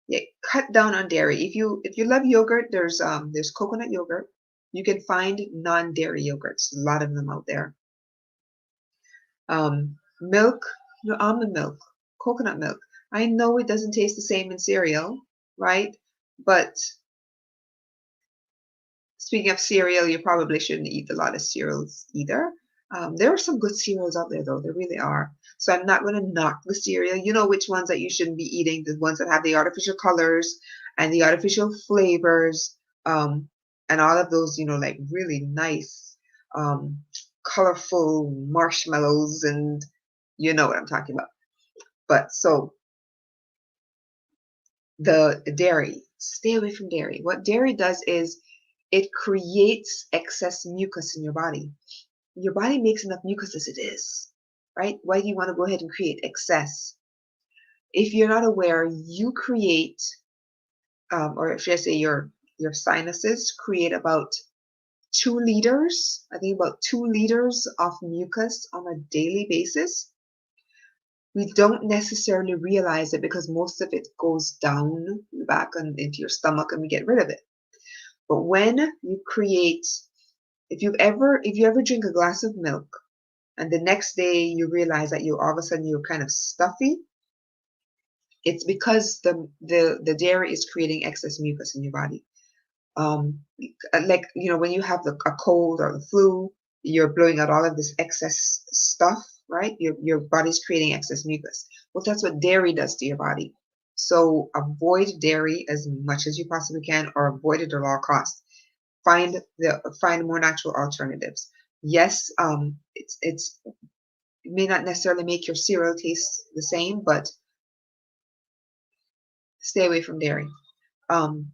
Yeah, cut down on dairy. If you love yogurt, there's coconut yogurt. You can find non-dairy yogurts. A lot of them out there. Milk, almond milk, coconut milk. I know it doesn't taste the same in cereal, right? But speaking of cereal, you probably shouldn't eat a lot of cereals either. There are some good cereals out there, though. There really are. So I'm not going to knock the cereal. You know which ones that you shouldn't be eating, the ones that have the artificial colors and the artificial flavors, and all of those, like really nice, colorful marshmallows, and you know what I'm talking about. But so the dairy, stay away from dairy. What dairy does is it creates excess mucus in your body. Your body makes enough mucus as it is, right? Why do you want to go ahead and create excess? If you're not aware, you create, or should I say your sinuses create about 2 liters, I think about 2 liters of mucus on a daily basis. We don't necessarily realize it because most of it goes down back into your stomach and we get rid of it. But when you create, if you ever drink a glass of milk and the next day you realize that all of a sudden you're kind of stuffy, it's because the dairy is creating excess mucus in your body. Um, like, when you have a cold or the flu, you're blowing out all of this excess stuff, right? Your body's creating excess mucus. Well, that's what dairy does to your body. So avoid dairy as much as you possibly can, or avoid it at all costs. Find more natural alternatives. Yes, it may not necessarily make your cereal taste the same, but stay away from dairy. Um,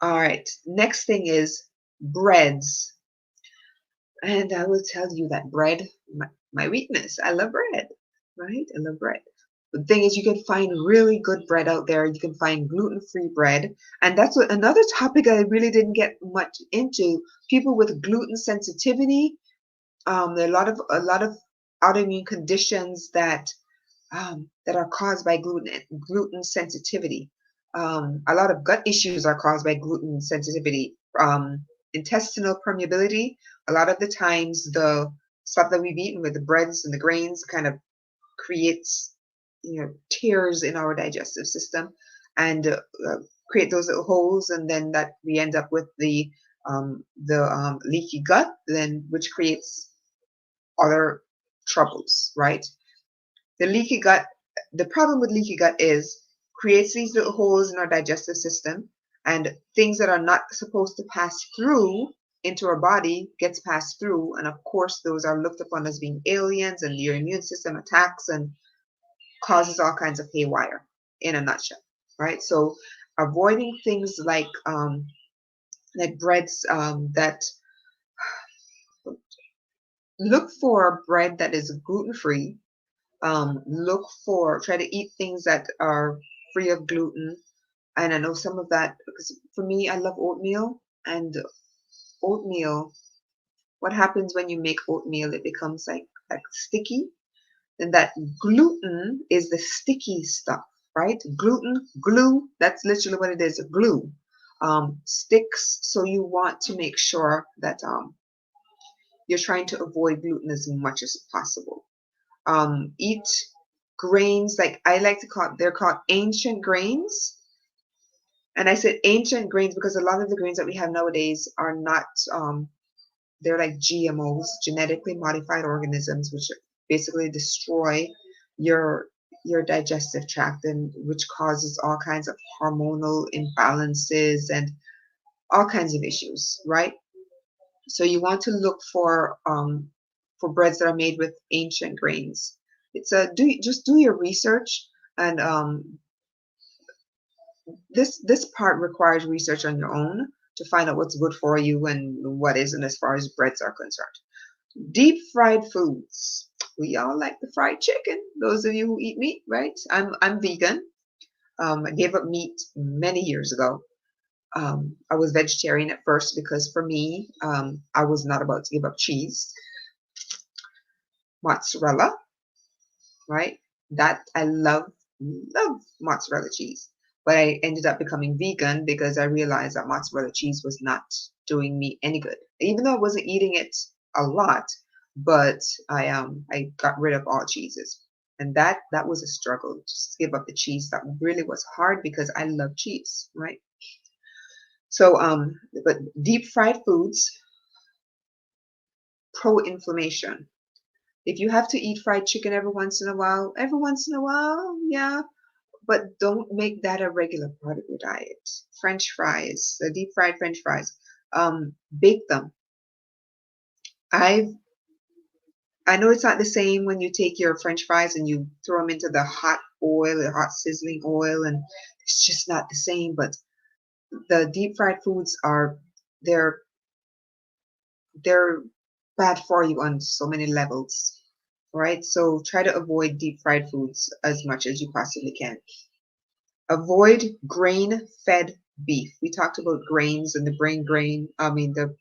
all right. Next thing is breads. And I will tell you that bread, my weakness. I love bread, right? I love bread. The thing is, you can find really good bread out there. You can find gluten-free bread. And that's another topic I really didn't get much into. People with gluten sensitivity. There are a lot of autoimmune conditions that are caused by gluten sensitivity. A lot of gut issues are caused by gluten sensitivity. Intestinal permeability. A lot of the times, the stuff that we've eaten with the breads and the grains kind of creates, tears in our digestive system, and create those little holes, and then that we end up with the leaky gut, then which creates other troubles, right? The leaky gut, the problem with leaky gut is creates these little holes in our digestive system, and things that are not supposed to pass through into our body gets passed through, and of course those are looked upon as being aliens, and your immune system attacks and causes all kinds of haywire in a nutshell, right? So avoiding things like breads, that look for bread that is gluten free. Try to eat things that are free of gluten. And I know some of that, because for me, I love oatmeal. And oatmeal, what happens when you make oatmeal? It becomes like sticky. And that gluten is the sticky stuff, right? Gluten, glue, that's literally what it is, glue. Sticks, so you want to make sure that you're trying to avoid gluten as much as possible. Eat grains, like I like to call, they're called ancient grains. And I said ancient grains because a lot of the grains that we have nowadays are not, they're like GMOs, genetically modified organisms, which basically destroy your digestive tract, and which causes all kinds of hormonal imbalances and all kinds of issues, right? So you want to look for breads that are made with ancient grains. It's just do your research, and this part requires research on your own to find out what's good for you and what isn't, as far as breads are concerned. Deep fried foods. We all like the fried chicken. Those of you who eat meat, right? I'm vegan. I gave up meat many years ago. I was vegetarian at first because for me, I was not about to give up cheese, mozzarella, right? That I love mozzarella cheese. But I ended up becoming vegan because I realized that mozzarella cheese was not doing me any good. Even though I wasn't eating it a lot, but I got rid of all cheeses. And that was a struggle, just to give up the cheese. That really was hard because I love cheese, right? So but deep fried foods, pro-inflammation. If you have to eat fried chicken every once in a while, yeah, but don't make that a regular part of your diet. French fries, the deep fried French fries, bake them. I know it's not the same when you take your French fries and you throw them into the hot oil, the hot sizzling oil, and it's just not the same. But the deep fried foods they're they're bad for you on so many levels, right? So try to avoid deep fried foods as much as you possibly can. Avoid grain-fed beef. We talked about grains and the the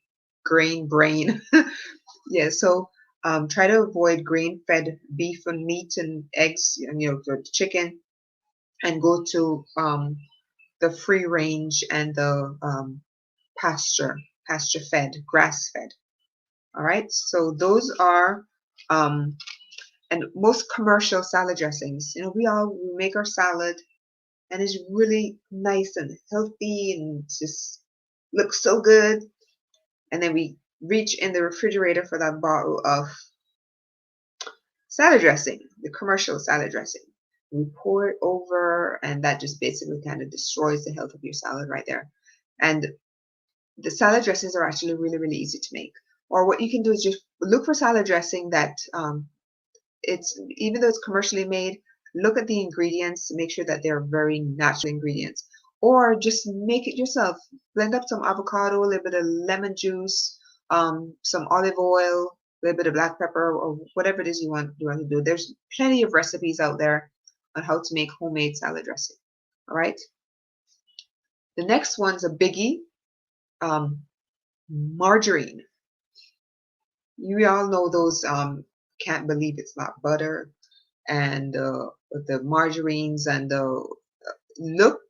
grain brain. Yeah, so try to avoid grain-fed beef and meat and eggs, and the chicken, and go to the free range and the pasture-fed, grass-fed. All right, so those are and most commercial salad dressings. We make our salad, and it's really nice and healthy, and just looks so good. And then we reach in the refrigerator for that bottle of salad dressing, the commercial salad dressing. We pour it over, and that just basically kind of destroys the health of your salad right there. And the salad dressings are actually really, really easy to make. Or what you can do is just look for salad dressing that it's, even though it's commercially made, look at the ingredients to make sure that they're very natural ingredients. Or just make it yourself. Blend up some avocado, a little bit of lemon juice, some olive oil, a little bit of black pepper, or whatever it is you want to do. There's plenty of recipes out there on how to make homemade salad dressing. All right. The next one's a biggie. Margarine. You all know those can't believe it's not butter, and the margarines, and look,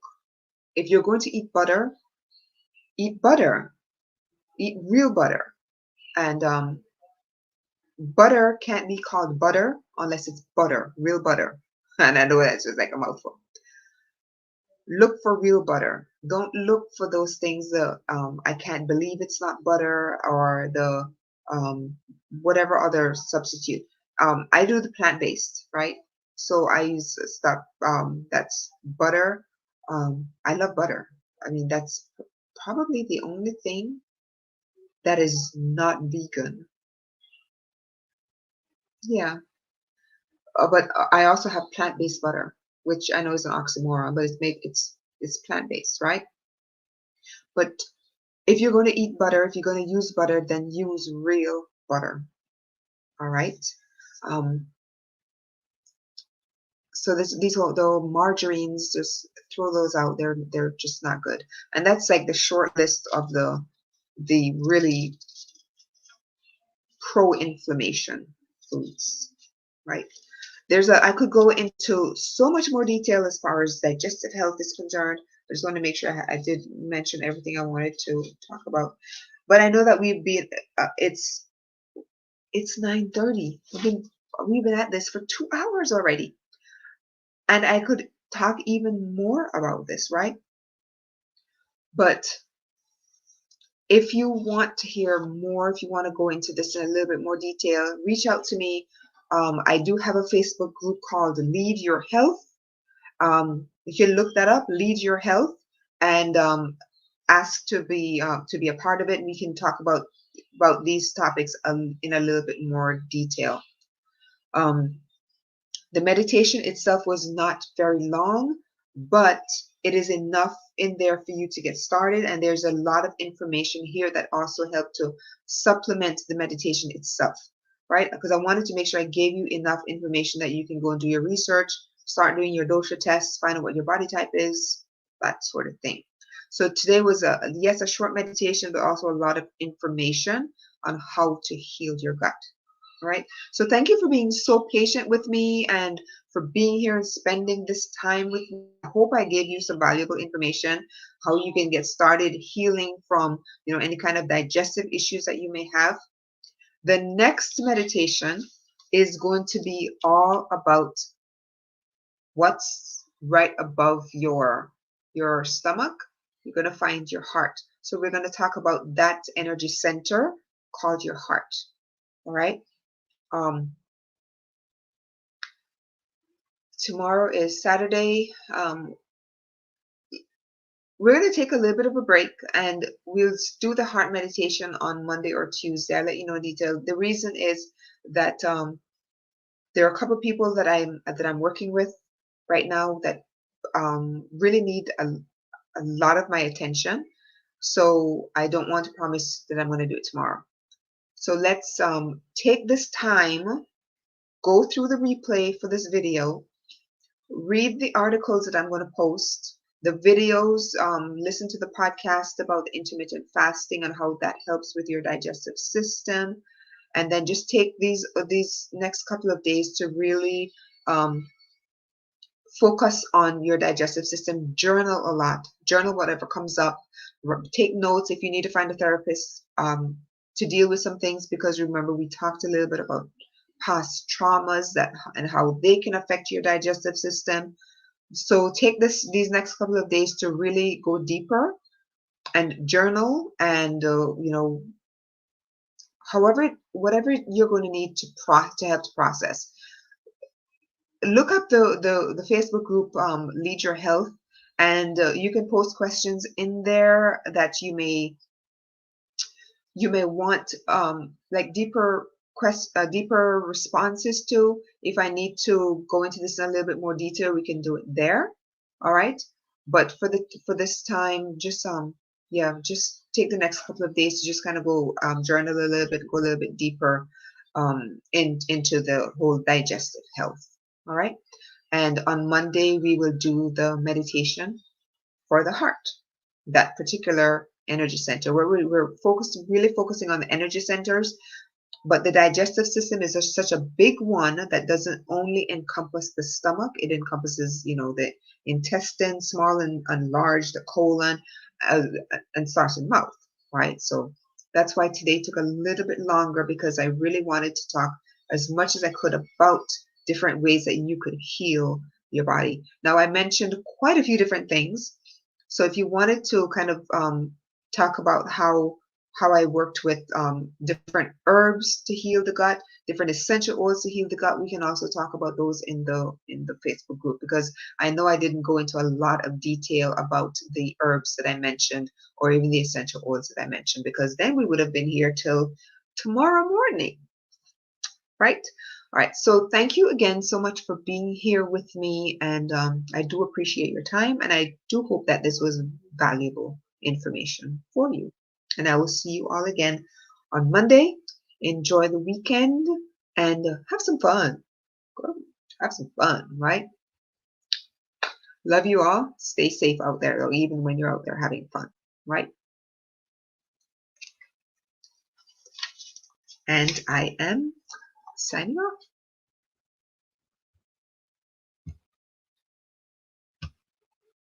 if you're going to eat butter, eat real butter. And butter can't be called butter unless it's butter, real butter. And I know that's just like a mouthful. Look for real butter. Don't look for those things that I can't believe it's not butter, or the whatever other substitute. I do the plant-based, right? So I use stuff that's butter. I love butter. I mean, that's probably the only thing that is not vegan. Yeah. But I also have plant-based butter, which I know is an oxymoron, but it's plant-based, right? But if you're going to eat butter, if you're going to use butter, then use real butter. All right. So these are the margarines, just throw those out. They're just not good. And that's like the short list of the really pro-inflammation foods, right? I could go into so much more detail as far as digestive health is concerned. I just want to make sure I did mention everything I wanted to talk about. But I know that it's 9:30. We've been at this for 2 hours already. And I could talk even more about this, right? But if you want to hear more, if you want to go into this in a little bit more detail, reach out to me. I do have a Facebook group called Lead Your Health. You can look that up, Lead Your Health, and ask to be a part of it. And we can talk about these topics in a little bit more detail. The meditation itself was not very long, but it is enough in there for you to get started. And there's a lot of information here that also help to supplement the meditation itself, right? Because I wanted to make sure I gave you enough information that you can go and do your research, start doing your dosha tests, find out what your body type is, that sort of thing. So today was a short meditation, but also a lot of information on how to heal your gut. All right. So thank you for being so patient with me and for being here and spending this time with me. I hope I gave you some valuable information, how you can get started healing from, any kind of digestive issues that you may have. The next meditation is going to be all about what's right above your stomach. You're going to find your heart. So we're going to talk about that energy center called your heart. All right. Tomorrow is Saturday. We're going to take a little bit of a break, and we'll do the heart meditation on Monday or Tuesday. I'll let you know in detail. The reason is that there are a couple of people that I'm working with right now that really need a lot of my attention. So I don't want to promise that I'm going to do it tomorrow. So let's take this time, go through the replay for this video, read the articles that I'm going to post, the videos, listen to the podcast about intermittent fasting and how that helps with your digestive system, and then just take these next couple of days to really focus on your digestive system. Journal a lot. Journal whatever comes up. Take notes if you need to find a therapist to deal with some things, because remember we talked a little bit about past traumas and how they can affect your digestive system. So take these next couple of days to really go deeper and journal, and you know, whatever you're going to need to help to process. Look up the Facebook group, Lead Your Health, and you can post questions in there that you may want like deeper responses to. If I need to go into this in a little bit more detail, we can do it there. All right. But for this time, just yeah, just take the next couple of days to just kind of go journal a little bit, go a little bit deeper into the whole digestive health. All right. And on Monday we will do the meditation for the heart, that particular energy center, where we're really focusing on the energy centers. But the digestive system is such a big one that doesn't only encompass the stomach, it encompasses, you know, the intestine, small and large, the colon, and starts in mouth, right? So that's why today took a little bit longer, because I really wanted to talk as much as I could about different ways that you could heal your body. Now, I mentioned quite a few different things. So if you wanted to kind of talk about how I worked with different herbs to heal the gut, different essential oils to heal the gut, we can also talk about those in the Facebook group, because I know I didn't go into a lot of detail about the herbs that I mentioned, or even the essential oils that I mentioned, because then we would have been here till tomorrow morning, right? All right, so thank you again so much for being here with me, and I do appreciate your time, and I do hope that this was valuable information for you. And I will see you all again on Monday. Enjoy the weekend and have some fun. Have some fun, right? Love you all. Stay safe out there, though, even when you're out there having fun, right? And I am signing off.